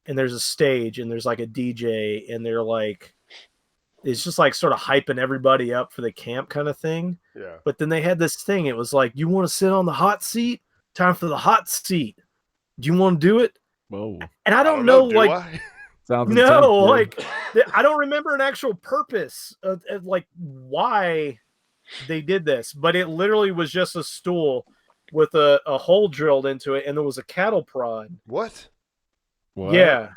And there's a stage and there's like a DJ and they're like, it's just like sort of hyping everybody up for the camp kind of thing. Yeah. But then they had this thing. It was like, you want to sit on the hot seat? Time for the hot seat. Do you want to do it? Whoa. And I don't know, do like, I? Sounds no, intense, dude. like, I don't remember an actual purpose of like why they did this, but it literally was just a stool with a hole drilled into it and there was a cattle prod. What? What? Yeah.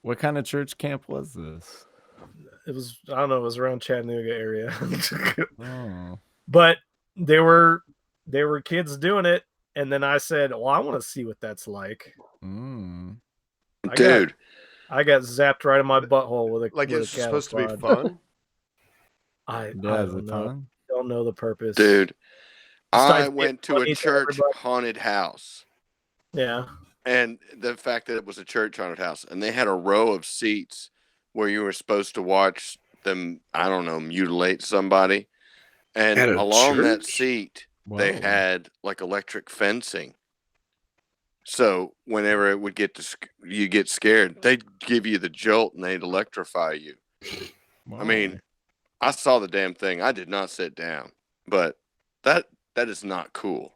What kind of church camp was this? It was, I don't know, it was around Chattanooga area. Oh. But there were kids doing it and then I said, "Well, I want to see what that's like." Mm. Dude, I got zapped right in my butthole with a Like with it's a cattle supposed to be prod. fun. I Yeah, is don't it know. fun? Don't know the purpose. dude, I Besides went to being a funny church everybody. haunted house. Yeah. And the fact that it was a church haunted house, and they had a row of seats where you were supposed to watch them, I don't know, mutilate somebody. And At a along that church? seat, they Whoa. had like electric fencing. So whenever it would you get scared, they'd give you the jolt and they'd electrify you. I mean, I saw the damn thing. I did not sit down, but that is not cool.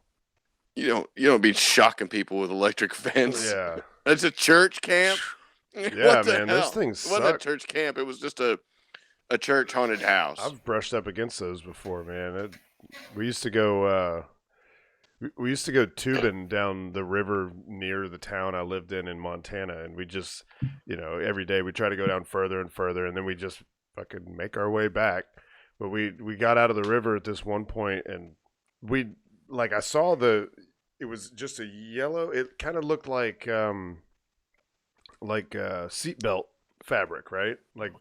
You don't be shocking people with electric fence. Yeah. It's a church camp. Yeah, What the man, those hell? things It wasn't a suck. church camp. It was just a church haunted house. I've brushed up against those before, man. We used to go. We used to go tubing down the river near the town I lived in Montana, and we just, every day we try to go down further and further, and then we just fucking make our way back. But we got out of the river at this one point, and I saw it was just a yellow. It kind of looked like seatbelt fabric, right? Like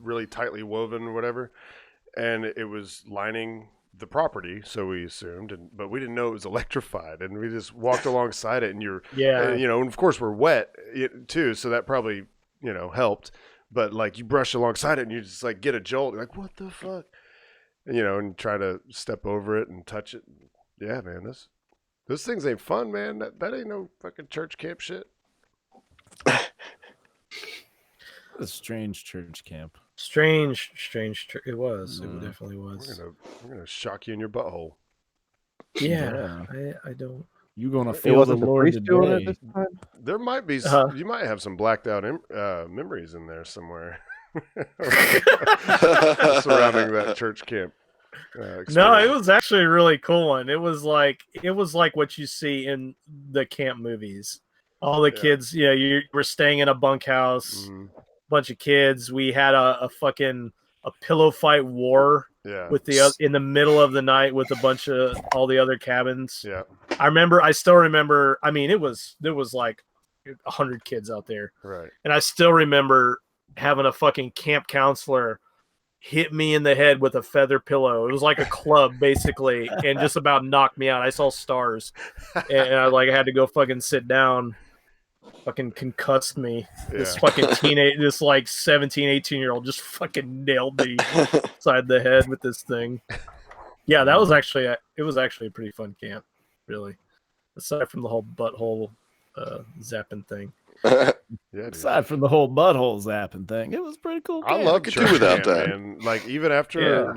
really tightly woven or whatever, and it was lining the property, so we assumed, but we didn't know it was electrified, and we just walked alongside it, and and of course we're wet too, so that probably helped, but like you brush alongside it and you just like get a jolt, you're like, what the fuck, and try to step over it and touch it. Yeah, man, those things ain't fun, man. That ain't no fucking church camp shit. A strange church camp. Strange. It was. It definitely was. We're gonna shock you in your butthole. Yeah. I don't. You gonna It feel the wasn't the Lord priest doing it today. this time? There might be. Uh-huh. You might have some blacked out memories in there somewhere surrounding that church camp. No, Experience. it was actually a really cool one. It was like what you see in the camp movies. All the kids, you were staying in a bunkhouse, bunch of kids. We had a pillow fight war with in the middle of the night with a bunch of all the other cabins. Yeah. I still remember. I mean, there was like 100 kids out there. Right. And I still remember having a fucking camp counselor hit me in the head with a feather pillow. It was like a club basically, and just about knocked me out. I saw stars, and I had to go fucking sit down. Fucking concussed me. This fucking this 17, 18-year-old just fucking nailed me inside the head with this thing. Yeah, that was actually a pretty fun camp, really. Aside from the whole butthole zapping thing. Yeah, dude. Aside from the whole butthole zapping thing, it was pretty cool. I camp. love could church do without camp, that. man. Like even after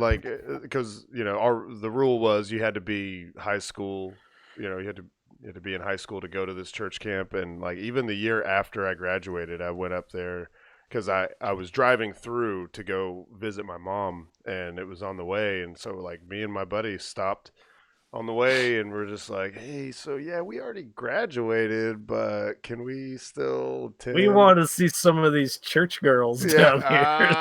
because the rule was you had to be high school. You had to be in high school to go to this church camp, and like even the year after I graduated, I went up there because I was driving through to go visit my mom, and it was on the way, and so like me and my buddy stopped on the way, and we're just like, hey, so yeah, we already graduated, but can we still attend? We want to see some of these church girls down here.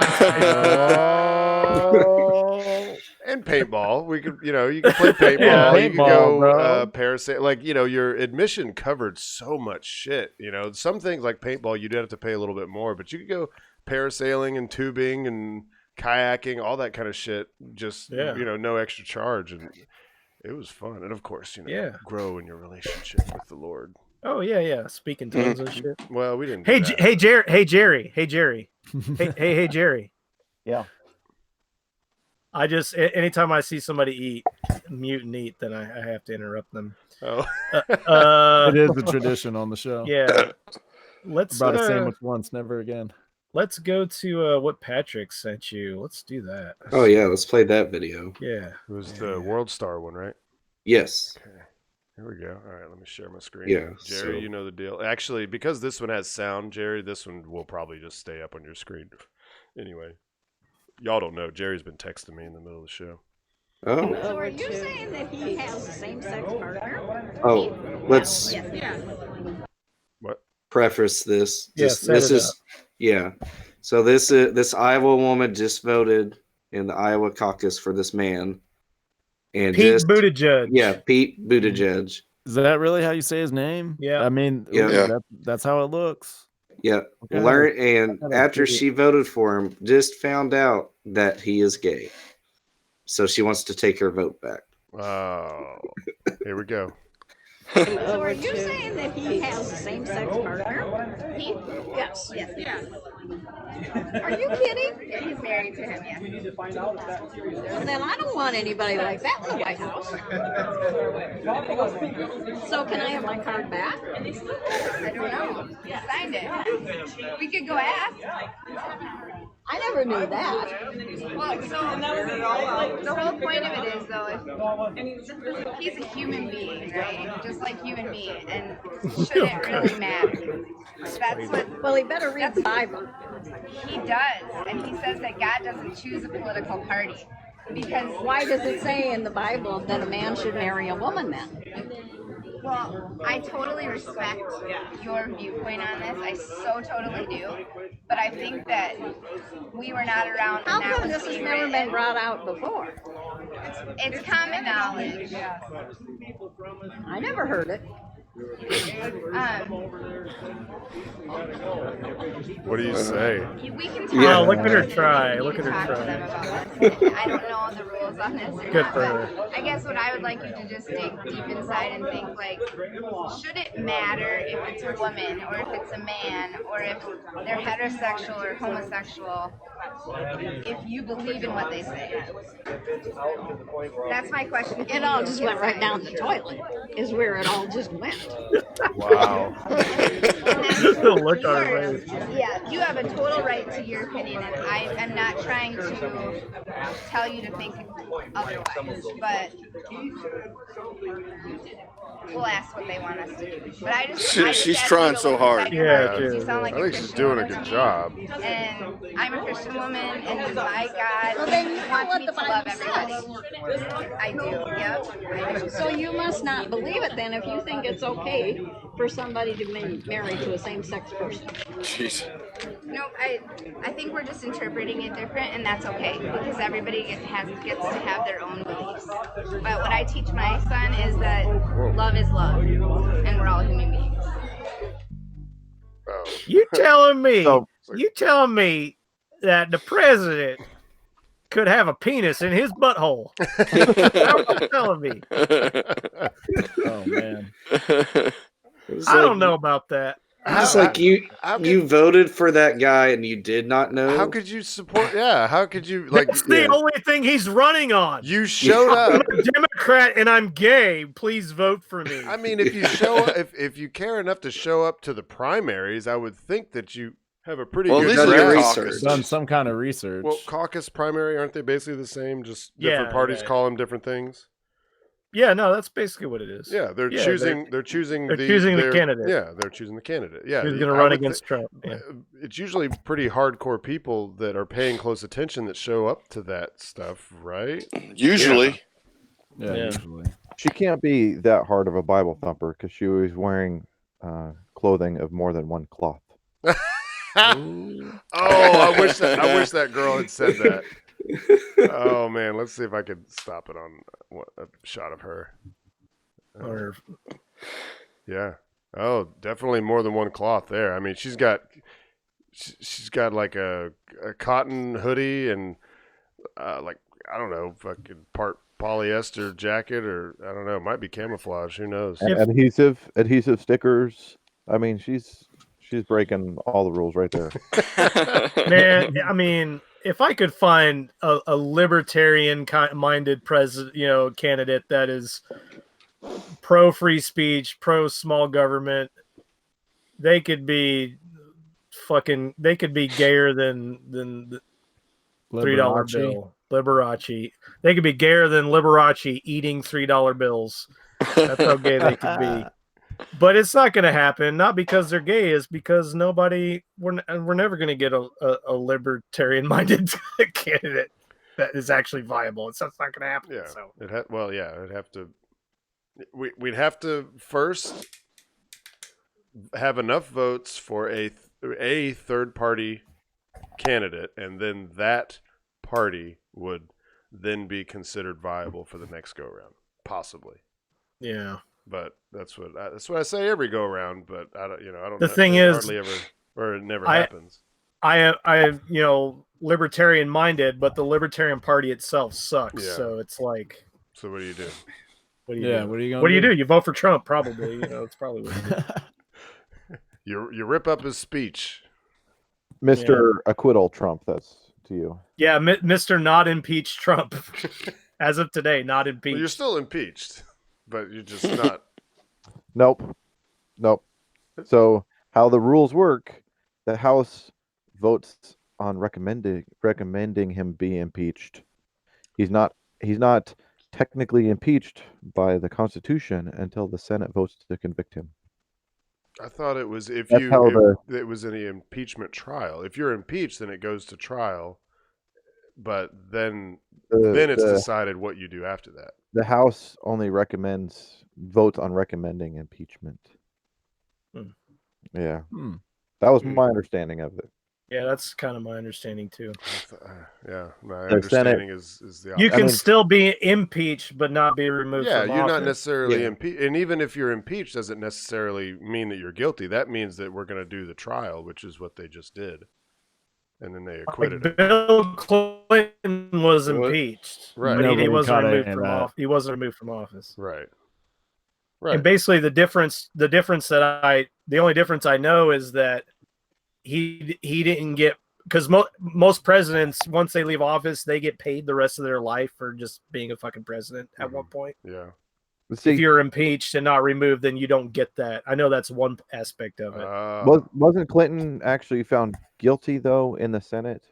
And paintball. We could, you could play paintball. You could go parasail. Like, your admission covered so much shit. Some things like paintball, you'd have to pay a little bit more, but you could go parasailing and tubing and kayaking, all that kind of shit. Just, no extra charge. And it was fun. And of course, grow in your relationship with the Lord. Oh, yeah. Speaking tongues and shit. Well, we didn't. Hey, Jerry. Hey, Jerry. hey, Jerry. Yeah. I just anytime I see somebody eat, mute and eat, then I have to interrupt them. Oh, it is a tradition on the show. Yeah, let's brought a sandwich once, never again. Let's go to what Patrick sent you. Let's do that. Oh yeah, let's play that video. Yeah, it was the World Star one, right? Yes. Okay. Here we go. All right, let me share my screen. Yeah, Jerry, you know the deal. Actually, because this one has sound, Jerry, this one will probably just stay up on your screen. Anyway. Y'all don't know. Jerry's been texting me in the middle of the show. Oh. So are you saying that he has a same-sex partner? Oh, let's what? Preface this. Yes, So this Iowa woman just voted in the Iowa caucus for this man, and Pete Buttigieg. Yeah, Pete Buttigieg, Is that really how you say his name? Yeah. I mean, Yeah. Yeah. that's how it looks. Yeah. Okay. Learn, and gotta after do it. she voted for him, just found out that he is gay. So she wants to take her vote back. Oh, here we go. So are you saying that he has a same-sex partner? He? Yes. Yes. Are you kidding? Yeah, he's married to him, yes. Well, then I don't want anybody like that in the White House. So can I have my card back? I don't know. He signed it. We could go ask. I never knew that. Well, so the whole point of it is, though, if he's a human being, right? Just like you and me, and should it really matter? That's what Well, he better read the Bible. he does, and he says that God doesn't choose a political party. Because Why does it say in the Bible that a man should marry a woman then? Well, I totally respect your viewpoint on this. I so totally do. But I think that we were not around. How when that come was this has being never written. been brought out before? It's common knowledge. I never heard it. What do you say? We can talk. Yeah. Oh, look at her you try. can Look at her talk to try. them about this. I don't know the rules on this or Good not, for but her. I guess what I would like you to just dig deep inside and think, like, should it matter if it's a woman or if it's a man or if they're heterosexual or homosexual if you believe in what they say? That's my question. It all just went right down the toilet, is where it all just went. Wow. The look on her face. Yeah, you have a total right to your opinion, and I am not trying to tell you to think otherwise, but we'll ask what they want us to do. But I just She's ask trying you to so look hard. inside your Yeah, heart because dude. you sound like I a think she's Christian doing a woman to good me. job. And I'm a Christian woman, and my God Well, then you know wants what me the to love Bible everybody. I do, yep. I do. So you must not believe it then if you think it's okay for somebody to be married to a same-sex person. Jeez. No, I think we're just interpreting it different, and that's okay because everybody gets to have their own beliefs. But what I teach my son is that love is love, and we're all human beings. Oh. You telling me? So- You telling me that the president could have a penis in his butthole? How are you telling me? Oh man. It's I like- don't know about that. It's like you how could- you voted for that guy and you did not know. How could you support? Yeah, how could you like? That's the yeah. only thing he's running on. You showed I'm up. a Democrat and I'm gay. Please vote for me. I mean, if you show if you care enough to show up to the primaries, I would think that you have a pretty Well, good at done least your grasp. research. Done some kind of research. Well, caucus primary, aren't they basically the same? Just different Yeah, parties yeah. call them different things. Yeah, no, that's basically what it is. Yeah, they're Yeah, choosing. They're choosing the candidate. Yeah, they're choosing the candidate. Yeah, Who's going to I run would against Trump? Yeah. It's usually pretty hardcore people that are paying close attention that show up to that stuff, right? Usually. yeah, Yeah. usually. She can't be that hard of a Bible thumper because she was wearing clothing of more than one cloth. Oh, I wish that girl had said that. Oh man, let's see if I could stop it on a shot of her. Or Yeah. Oh, definitely more than one cloth there. I mean, she's got like a cotton hoodie and like I don't know, fucking part polyester jacket or I don't know, it might be camouflage. Who knows? And adhesive stickers. I mean, she's breaking all the rules right there. man, I mean, if I could find a libertarian-minded president, candidate that is pro free speech, pro small government, they could be gayer than the $3 Liberace. bill. Liberace. They could be gayer than Liberace eating $3 bills. That's how gay they could be. But it's not going to happen. Not because they're gay, is because we're never going to get a libertarian-minded candidate that is actually viable. It's not going to happen. Yeah. So. It'd have to. We'd have to first have enough votes for a third party candidate, and then that party would then be considered viable for the next go round, possibly. Yeah. but that's what I say every go around. But I don't, I don't. The know, thing it is, hardly ever, or it never I- happens. I libertarian minded, but the Libertarian Party itself sucks. Yeah. So it's like, So what do you do? what do you Yeah, do? what are you gonna What do you do? do? You vote for Trump, probably. It's probably what you do. You rip up his speech. Mr. Acquittal Trump, that's to you. Yeah, Mr. Not Impeach Trump. As of today, not impeached. Well, you're still impeached, but you're just not. Nope. So how the rules work, the House votes on recommending him be impeached. He's not technically impeached by the Constitution until the Senate votes to convict him. I thought it was if That's how it was any impeachment trial. If you're impeached, then it goes to trial, but then it's decided what you do after that. The House only votes on recommending impeachment. Yeah. That was my understanding of it. Yeah, that's kind of my understanding too. Yeah, my The understanding is the opposite. You can still be impeached, but not be removed from office. Yeah, you're not necessarily impeached. And even if you're impeached, doesn't necessarily mean that you're guilty. That means that we're going to do the trial, which is what they just did. And then they acquitted him. Bill Clinton was impeached. Right. But he Nobody wasn't caught removed any of from that. office. He wasn't removed from office. Right. And basically the only difference I know is that he didn't get, because most presidents, once they leave office, they get paid the rest of their life for just being a fucking president at one point. Yeah. See, if you're impeached and not removed, then you don't get that. I know that's one aspect of it. Wasn't Clinton actually found guilty though in the Senate,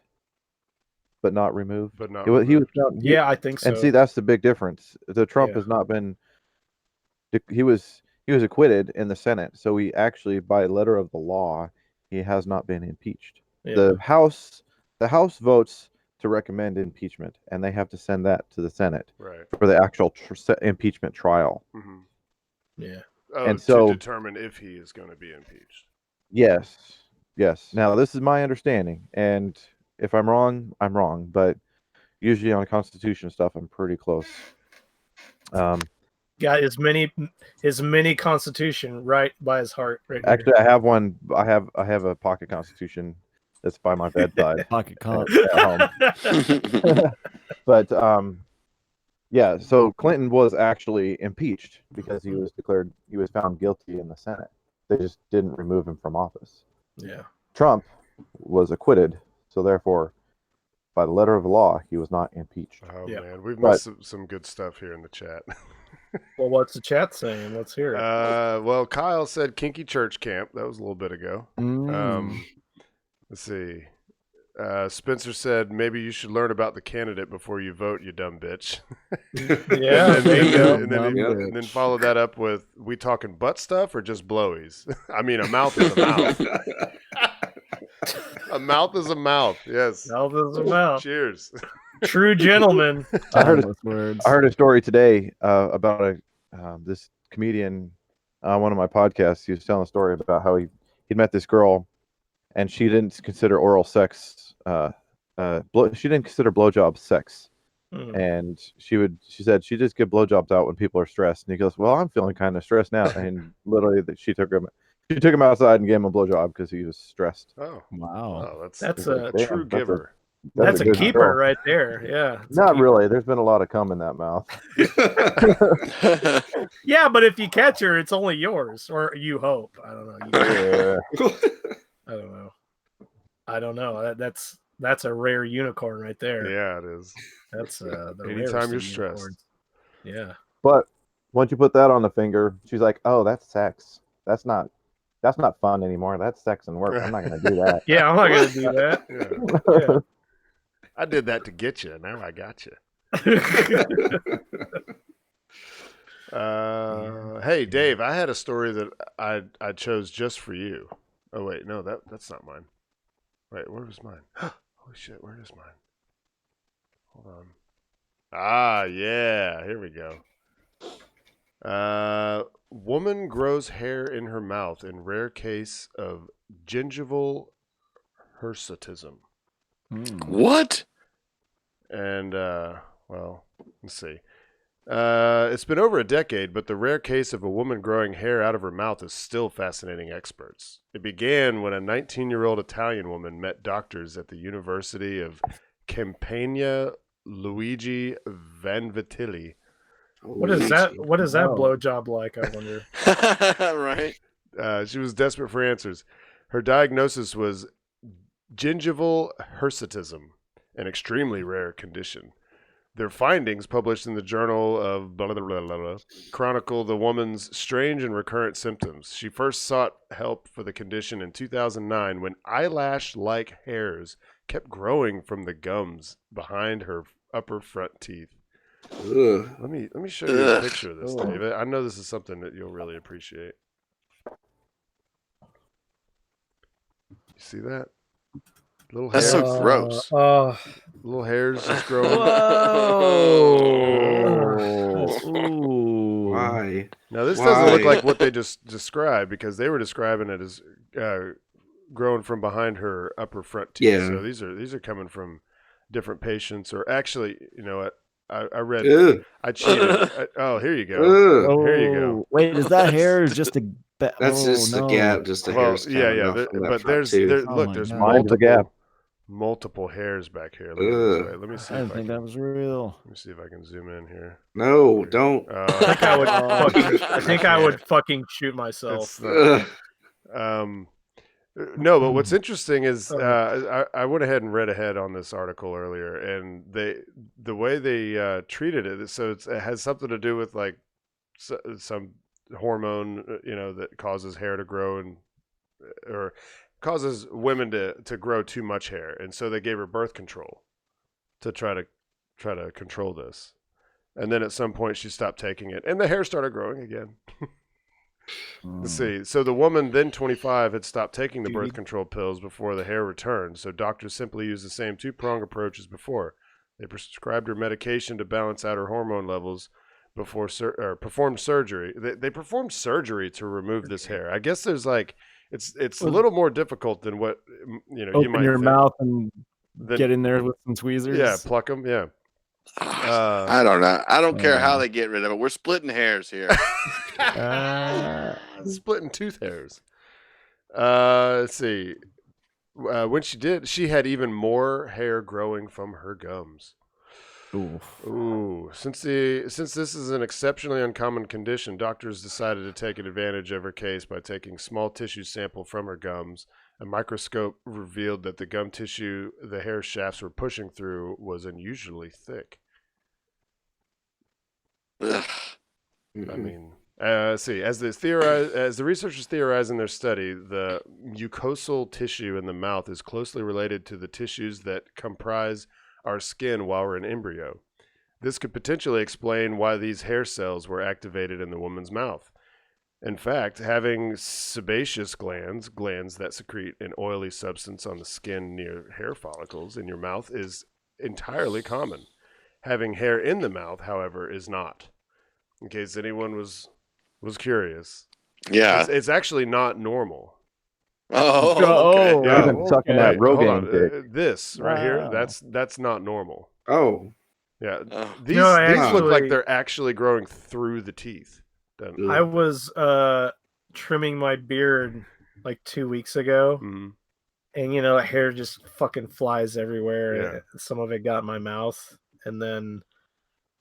but not removed? But not he was found. Yeah, I think so. And see, that's the big difference. The Trump has not been. He was acquitted in the Senate, so he actually, by letter of the law, he has not been impeached. Yeah. The House votes to recommend impeachment, and they have to send that to the Senate for the actual impeachment trial. Mm-hmm. Yeah. And so to determine if he is going to be impeached. Yes. Now, this is my understanding, and if I'm wrong, I'm wrong. But usually on Constitution stuff, I'm pretty close. Got his mini Constitution right by his heart. Right Actually, I have one. I have a pocket Constitution that's by my bedside. Pocket comp. At home. But yeah. So Clinton was actually impeached because he was found guilty in the Senate. They just didn't remove him from office. Yeah. Trump was acquitted, so therefore, by the letter of the law, he was not impeached. Oh man, we've missed some good stuff here in the chat. Well, what's the chat saying? Let's hear it. Well, Kyle said kinky church camp. That was a little bit ago. Let's see. Spencer said maybe you should learn about the candidate before you vote, you dumb bitch. Yeah, there you go. And then follow that up with, we talking butt stuff or just blowies? I mean, a mouth is a mouth. A mouth is a mouth. Yes. Mouth is a mouth. Cheers. True gentleman. I heard a story today about this comedian on one of my podcasts. He was telling a story about how he'd met this girl, and she didn't consider oral sex. She didn't consider blowjobs sex, and she said she just give blowjobs out when people are stressed. And he goes, "Well, I'm feeling kind of stressed now." And literally, she took him outside and gave him a blowjob because he was stressed. Oh wow! Oh, that's a true giver. That's a keeper girl. right there. Yeah. Not really. There's been a lot of cum in that mouth. Yeah, but if you catch her, it's only yours, or you hope. I don't know. I don't know. That's a rare unicorn right there. Yeah, it is. That's the anytime you're rarest of stressed. unicorns. Yeah. But once you put that on the finger, she's like, "Oh, that's sex. That's not fun anymore. That's sex and work. I'm not going to do that." Yeah, I'm not going to do that. Yeah. I did that to get you. Now I got you. Hey, Dave, I had a story that I chose just for you. Oh wait, no, that's not mine. Wait, where was mine? Holy shit, where is mine? Hold on. Ah, yeah, here we go. Woman grows hair in her mouth in rare case of gingival hirsutism. What? And well, let's see. It's been over a decade, but the rare case of a woman growing hair out of her mouth is still fascinating experts. It began when a 19-year-old Italian woman met doctors at the University of Campania, Luigi Vanvitelli. What is that? What is that Oh. blowjob like? I wonder. Right? She was desperate for answers. Her diagnosis was gingival hirsutism, an extremely rare condition. Their findings, published in the Journal of blah, blah, blah, blah, blah, chronicle the woman's strange and recurrent symptoms. She first sought help for the condition in 2009 when eyelash-like hairs kept growing from the gums behind her upper front teeth. Ugh. Let me show you a Ugh. picture of this, Oh. David. I know this is something that you'll really appreciate. You see that? Little That's hairs, so gross. little hairs just growing. Whoa! Ooh. Why? Now this doesn't look Why? like what they just described, because they were describing it as growing from behind her upper front teeth. Yeah. So these are coming from different patients, or actually, you know what? I read. Ugh. I cheated. Oh, here you go. Ugh. Here you go. Oh, wait, is that hair just a? That's just no. a gap, just a Well, hair's yeah, coming yeah. off from that But front there's tooth. Oh look, my there's God. Mine's the gap. multiple hairs back here. Look at this Ugh. way. Let me see. I If didn't I think can, that was real. let me see if I can zoom in here. No, don't. I think I would fucking. I think I would fucking shoot myself. It's not- Ugh. No, but what's interesting is I went ahead and read ahead on this article earlier, and the way they treated it, so it has something to do with like some hormone, that causes hair to grow or causes women to grow too much hair, and so they gave her birth control to try to control this, and then at some point she stopped taking it, and the hair started growing again. Let's see. So the woman, then 25, had stopped taking the birth control pills before the hair returned. So doctors simply used the same two-prong approach as before. They prescribed her medication to balance out her hormone levels before performed surgery. They performed surgery to remove this hair. I guess there's like it's a little more difficult than what you Open might your think. mouth and Then- get in there with some tweezers. Yeah, pluck them. Yeah. I don't know. I don't care how they get rid of it. We're splitting hairs here. Splitting tooth hairs. Let's see. When she had even more hair growing from her gums. Oof. Ooh. Since this is an exceptionally uncommon condition, doctors decided to take advantage of her case by taking small tissue sample from her gums. A microscope revealed that the gum tissue the hair shafts were pushing through was unusually thick. Ugh. I mean, let's see. As the researchers theorize in their study, the mucosal tissue in the mouth is closely related to the tissues that comprise our skin while we're in embryo. This could potentially explain why these hair cells were activated in the woman's mouth. In fact, having sebaceous glands that secrete an oily substance on the skin near hair follicles in your mouth, is entirely common. Having hair in the mouth, however, is not. In case anyone was curious. Yeah. It's actually not normal. Oh, okay. Oh, Yeah. You've been sucking that Hold Rogaine on. dick. This right here, Wow. that's not normal. Oh. Yeah. Oh. These No, I look like actually- they're actually growing through the teeth. Don't- I was trimming my beard like 2 weeks ago, Mhm. and hair just fucking flies everywhere. Yeah. And some of it got in my mouth, and then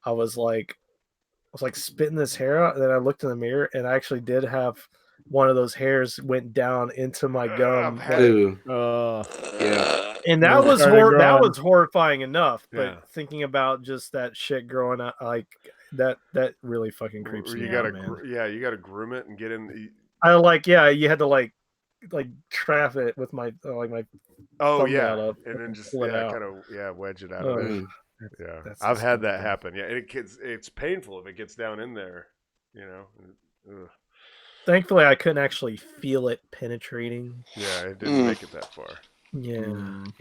I was like spitting this hair out. And then I looked in the mirror, and I actually did have one of those hairs went down into my gum, I've like- Ew. Yeah. and that It was started that growing. was horrifying enough. But Yeah. thinking about just that shit growing out, like that really fucking creeps me You out, gotta, man. you gotta groom it and get in. I you had to like trap it with my my Oh thumbnail yeah, up and then just pull it out. kind of wedge it out Oh, of there. Mm. Yeah, that's I've had that disgusting. happen. Yeah, it's painful if it gets down in there. Ugh. Thankfully, I couldn't actually feel it penetrating. Yeah, it didn't make it that far. Yeah, Mm.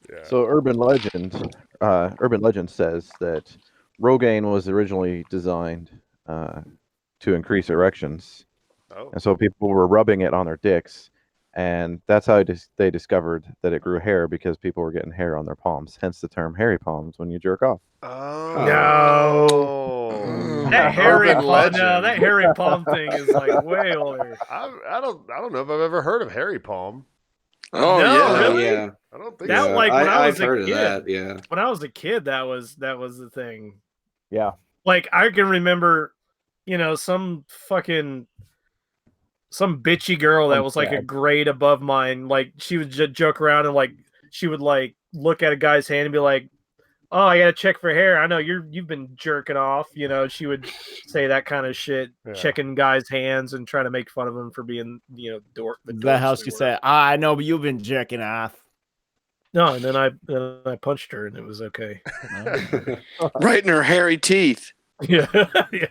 Yeah. So urban legend says that Rogaine was originally designed to increase erections, Oh. and so people were rubbing it on their dicks, And that's how they discovered that it grew hair, because people were getting hair on their palms. Hence the term hairy palms when you jerk off. Oh, That hairy urban palm, no, legend. that hairy palm thing is like way older. I don't know if I've ever heard of hairy palm. Oh No, yeah. really? Yeah. I don't think That so. like when I was I've a heard kid. of that. Yeah. When I was a kid, that was the thing. Yeah. Like I can remember, some bitchy girl that was like a grade above mine. Like she would joke around and like she would like look at a guy's hand and be like, "Oh, I gotta check for hair. I know you've been jerking off." She would say that kind of shit, Yeah. checking guys' hands and trying to make fun of them for being, dork. Is that how she said? I know, but you've been jerking off. No, and then I punched her and it was okay. Right in her hairy teeth. Yeah, yeah.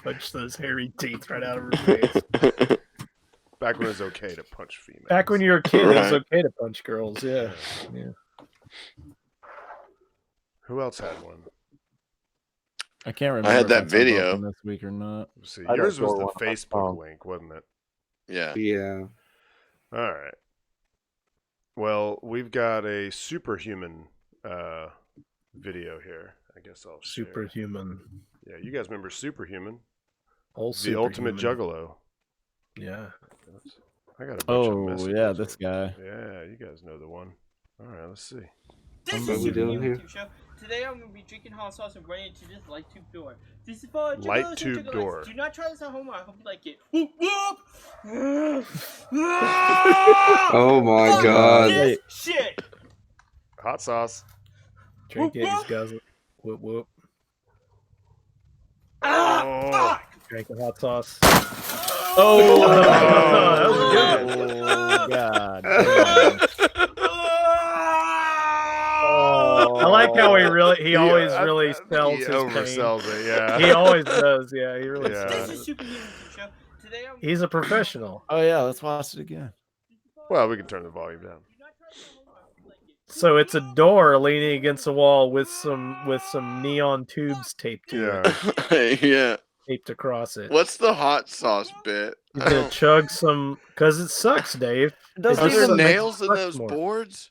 Punch those hairy teeth right out of her face. Back when it was okay to punch females. Back when you were a kid, it was Right. okay to punch girls. Yeah, yeah. Who else had one? I can't remember. I had if that saw both of video. them this week or not. Let's see. I Yours don't was know the one. Facebook link, wasn't it? Yeah. Yeah. All right. Well, we've got a superhuman video here. I guess I'll share. Superhuman. Yeah, you guys remember Superhuman? Old The ultimate Superhuman. juggalo. Yeah. I got a bunch of Oh messages. yeah, this guy. Yeah, you guys know the one. All right, let's see. What are we doing here? Today I'm going to be drinking hot sauce and running into this light tube door. This is for Light juggalos tube and juggalettes. door. Do not try this at home. I hope you like it. Whoop whoop! Oh my god. This shit! Hot sauce. Drink it, these guys. Whoop whoop. Ah, fuck! Drinking hot sauce. Oh, that was a good one. Oh god. I like how he always Yeah, really sells he his pain. oversells it. Yeah. He always does. Yeah, he really. Yeah. This is Superhuman Show. Today I'm He's a professional. Oh yeah, let's watch it again. Well, we can turn the volume down. So it's a door leaning against the wall with some neon tubes taped to it, Yeah. Yeah. taped across it. What's the hot sauce bit? You gonna chug some because it sucks, Dave. Are there even make nails it in suck those more. boards?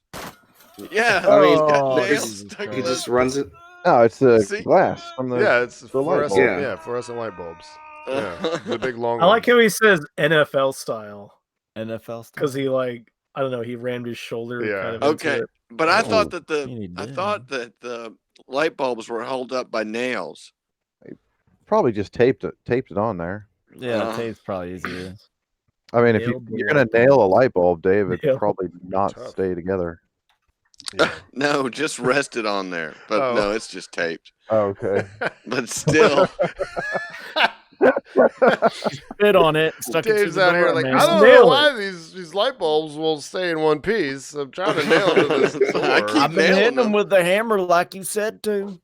Yeah. I mean, Oh, nails Jesus stuck in He those just runs it. No, it's the See? glass from the. Yeah, it's light fluorescent. bulb. Yeah, fluorescent light bulbs. Yeah, the big long. I like ones. how he says NFL style NFL stuff. because he I don't know, he rammed his shoulder. Yeah. Kind of into Okay. it. But I Oh, thought that he I did. thought that the light bulbs were held up by nails. Probably just taped it on there. Yeah, Uh, tape's probably easier. I mean, if Nailed the you're gonna light bulb. nail a light bulb, Dave, it'd Nailed- probably not Tough. stay together. Yeah. No, just rested on there. But Oh. no, it's just taped. Oh, okay. But still, Spit on it. Stuck it Dave's through the out here door, like, man. I don't Nail know it. why these light bulbs will stay in one piece. I'm trying to nail it to this I door. keep I've been nailing hitting them them. with the hammer like you said to.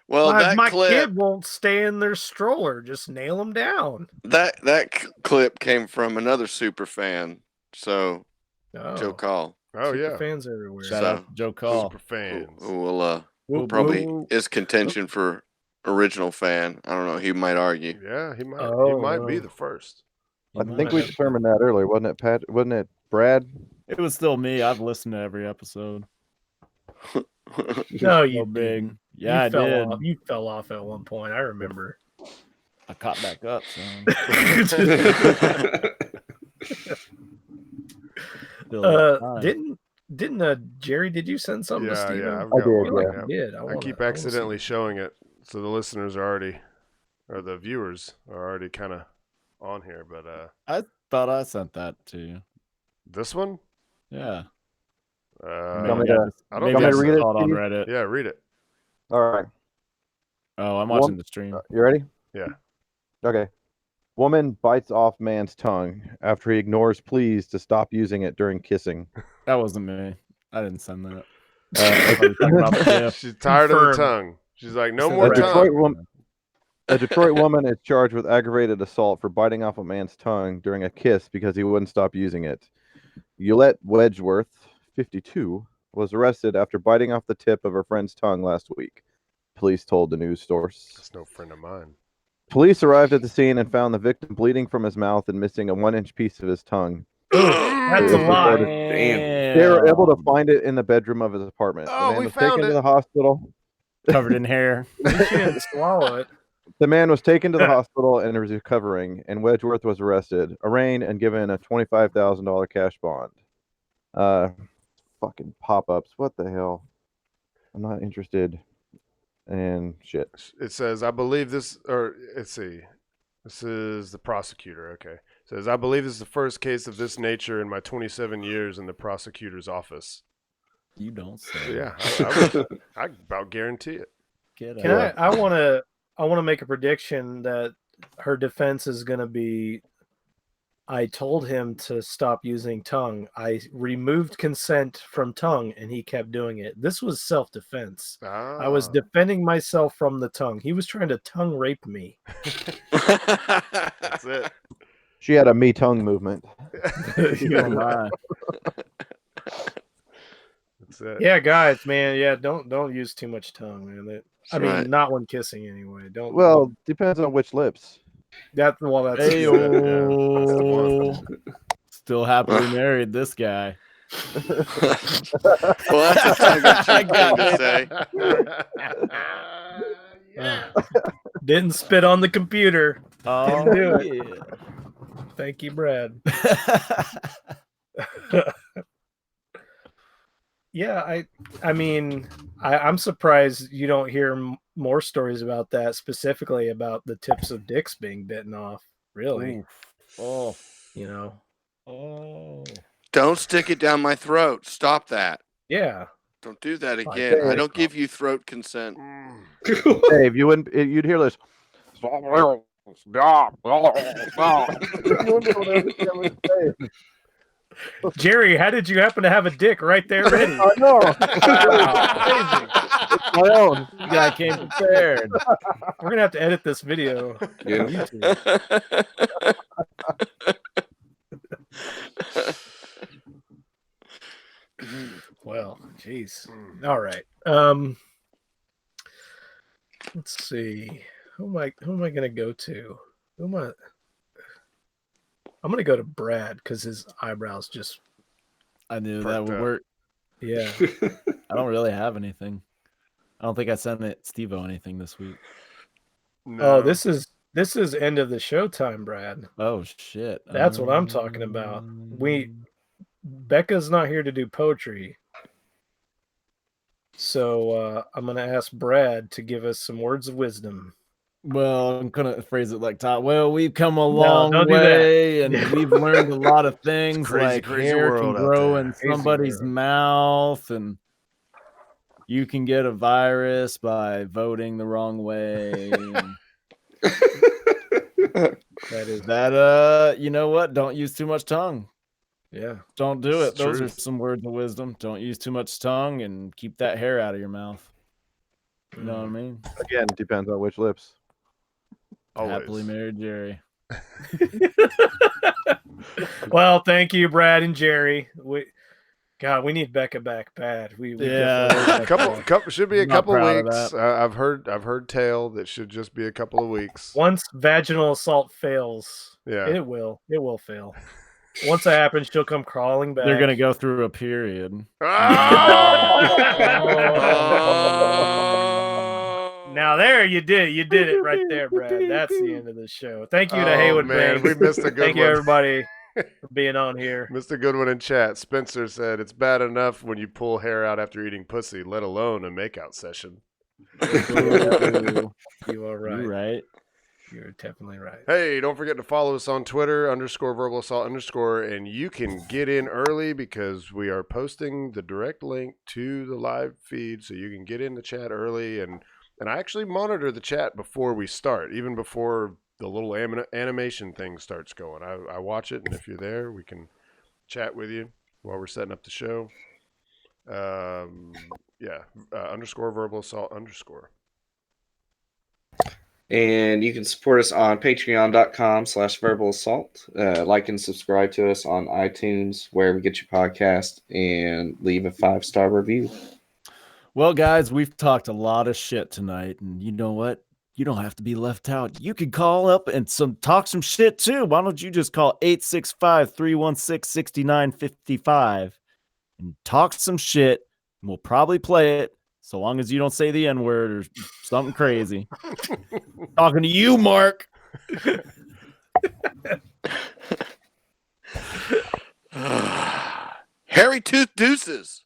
well, that my clip kid won't stay in their stroller. Just nail them down. that clip came from another super fan. So Oh, Joe Call, Oh super yeah, fans everywhere. Shout So- out to Joe Call. super fans. who will Whoop, probably whoop. is contention for original fan. I don't know. He might argue. Yeah, he might. He Oh, might be no. the first. You I might think we have- determined that earlier, wasn't it, Pat? Wasn't it Brad? It was still me. I've listened to every episode. No, So you big. didn't. Yeah, I you fell did. Off. You fell off at one point. I remember. I caught back up. So. Still got time. Didn't Jerry? Did you send something to Yeah, Steven? yeah, I've I got did, one, I feel like yeah. you did. I keep accidentally showing it, so the listeners are already, or the viewers are already kind of on here. But I thought I sent that to you. this one, Yeah. Want me Maybe I to- just- I don't maybe think I so. just read it, saw it on Steve? Reddit. yeah, read it. All right. Oh, I'm One- watching the stream. You ready? Yeah. Okay. Woman bites off man's tongue after he ignores pleas to stop using it during kissing. That wasn't me. I didn't send that. I was talking about the gift. She's tired of the Confirmed. tongue. She's like, no Said more a Reddit. tongue. Detroit woman is charged with aggravated assault for biting off a man's tongue during a kiss because he wouldn't stop using it. Yolette Wedgeworth, 52, was arrested after biting off the tip of her friend's tongue last week. Police told the news source. That's no friend of mine. Police arrived at the scene and found the victim bleeding from his mouth and missing a 1-inch piece of his tongue. That's a It was lot. reported. Damn. They were able to find it in the bedroom of his apartment. Oh, the man we was found taken it. to the hospital. Covered in hair. She didn't swallow it. The man was taken to the hospital and was recovering, and Wedgeworth was arrested, arraigned, and given a $25,000 cash bond. Fucking pop-ups. What the hell? I'm not interested in shit. It says, I believe this, or let's see. This is the prosecutor. Okay. It says, I believe this is the first case of this nature in my 27 years in the prosecutor's office. You don't say. So, yeah, I about guarantee it. Get Can out. I want to make a prediction that her defense is going to be, I told him to stop using tongue. I removed consent from tongue and he kept doing it. This was self-defense. I was defending myself from the tongue. He was trying to tongue rape me. That's it. She had a me tongue movement. Oh, my. That's it. Yeah, guys, man. Yeah, don't use too much tongue, man. I mean, right. not when kissing anyway. Don't. Well, depends on which lips. That's Hey, That's the one. Still happily married, this guy. Well, that's a tongue-in-cheek thing to say. Didn't spit on the computer. Oh, do it. Thank you, Brad. Yeah, I mean, I'm surprised you don't hear more stories about that, specifically about the tips of dicks being bitten off. Really? Oh, You know? oh. Don't stick it down my throat. Stop that. Yeah. Don't do that again. I don't give you throat consent. Dave, you'd hear this. Jerry, how did you happen to have a dick right there ready? I know. It's my own. You guy came prepared. We're gonna have to edit this video. Yeah. Well, jeez. All right. Let's see. Who am I gonna go to? I'm gonna go to Brad because his eyebrows just I knew that Perked would up. work. yeah. I don't really have anything. I don't think I sent it Steve-O anything this week. Oh, this is end of the show time, Brad. Oh shit. That's what I'm talking about. Becca's not here to do poetry. So I'm gonna ask Brad to give us some words of wisdom. Well, I'm gonna phrase it like Todd. Well, we've come a long don't do way, and we've learned a lot of things. crazy, like crazy hair world can out grow there. in Crazy somebody's world. mouth, and you can get a virus by voting the wrong way. and That is that you know what? Don't use too much tongue. yeah. Don't do it. It's Those are truth. some words of wisdom. Don't use too much tongue, and keep that hair out of your mouth. You know what I mean? Again, depends on which lips. Happily Always. married, Jerry. Well, thank you, Brad and Jerry. We need Becca back bad. We Yeah. definitely- Couple should be a I'm not couple proud of weeks. that. I've heard tale that should just be a couple of weeks. Once vaginal assault fails, Yeah. it will fail. Once that happens, she'll come crawling back. They're gonna go through a period. Now there you did it right there, Brad. That's the end of the show. Thank you to Oh, Haywood man, Banks. we missed a good Thank you one. everybody for being on here. Missed a good one in chat. Spencer said it's bad enough when you pull hair out after eating pussy, let alone a makeout session. You are right. You're right. You're definitely right. Hey, don't forget to follow us on Twitter, _verbal_assault_, and you can get in early because we are posting the direct link to the live feed, so you can get in the chat early. And I actually monitor the chat before we start, even before the little animation thing starts going. I watch it, and if you're there, we can chat with you while we're setting up the show. _verbal_assault_. And you can support us on patreon.com/verbalassault. Like and subscribe to us on iTunes, wherever you get your podcast, and leave a 5-star review. Well, guys, we've talked a lot of shit tonight, and you know what? you don't have to be left out. You can call up and talk some shit too. Why don't you just call 865-316-6955 and talk some shit, and we'll probably play it so long as you don't say the N-word or something crazy. Talking to you, Mark. Harry Tooth Deuces.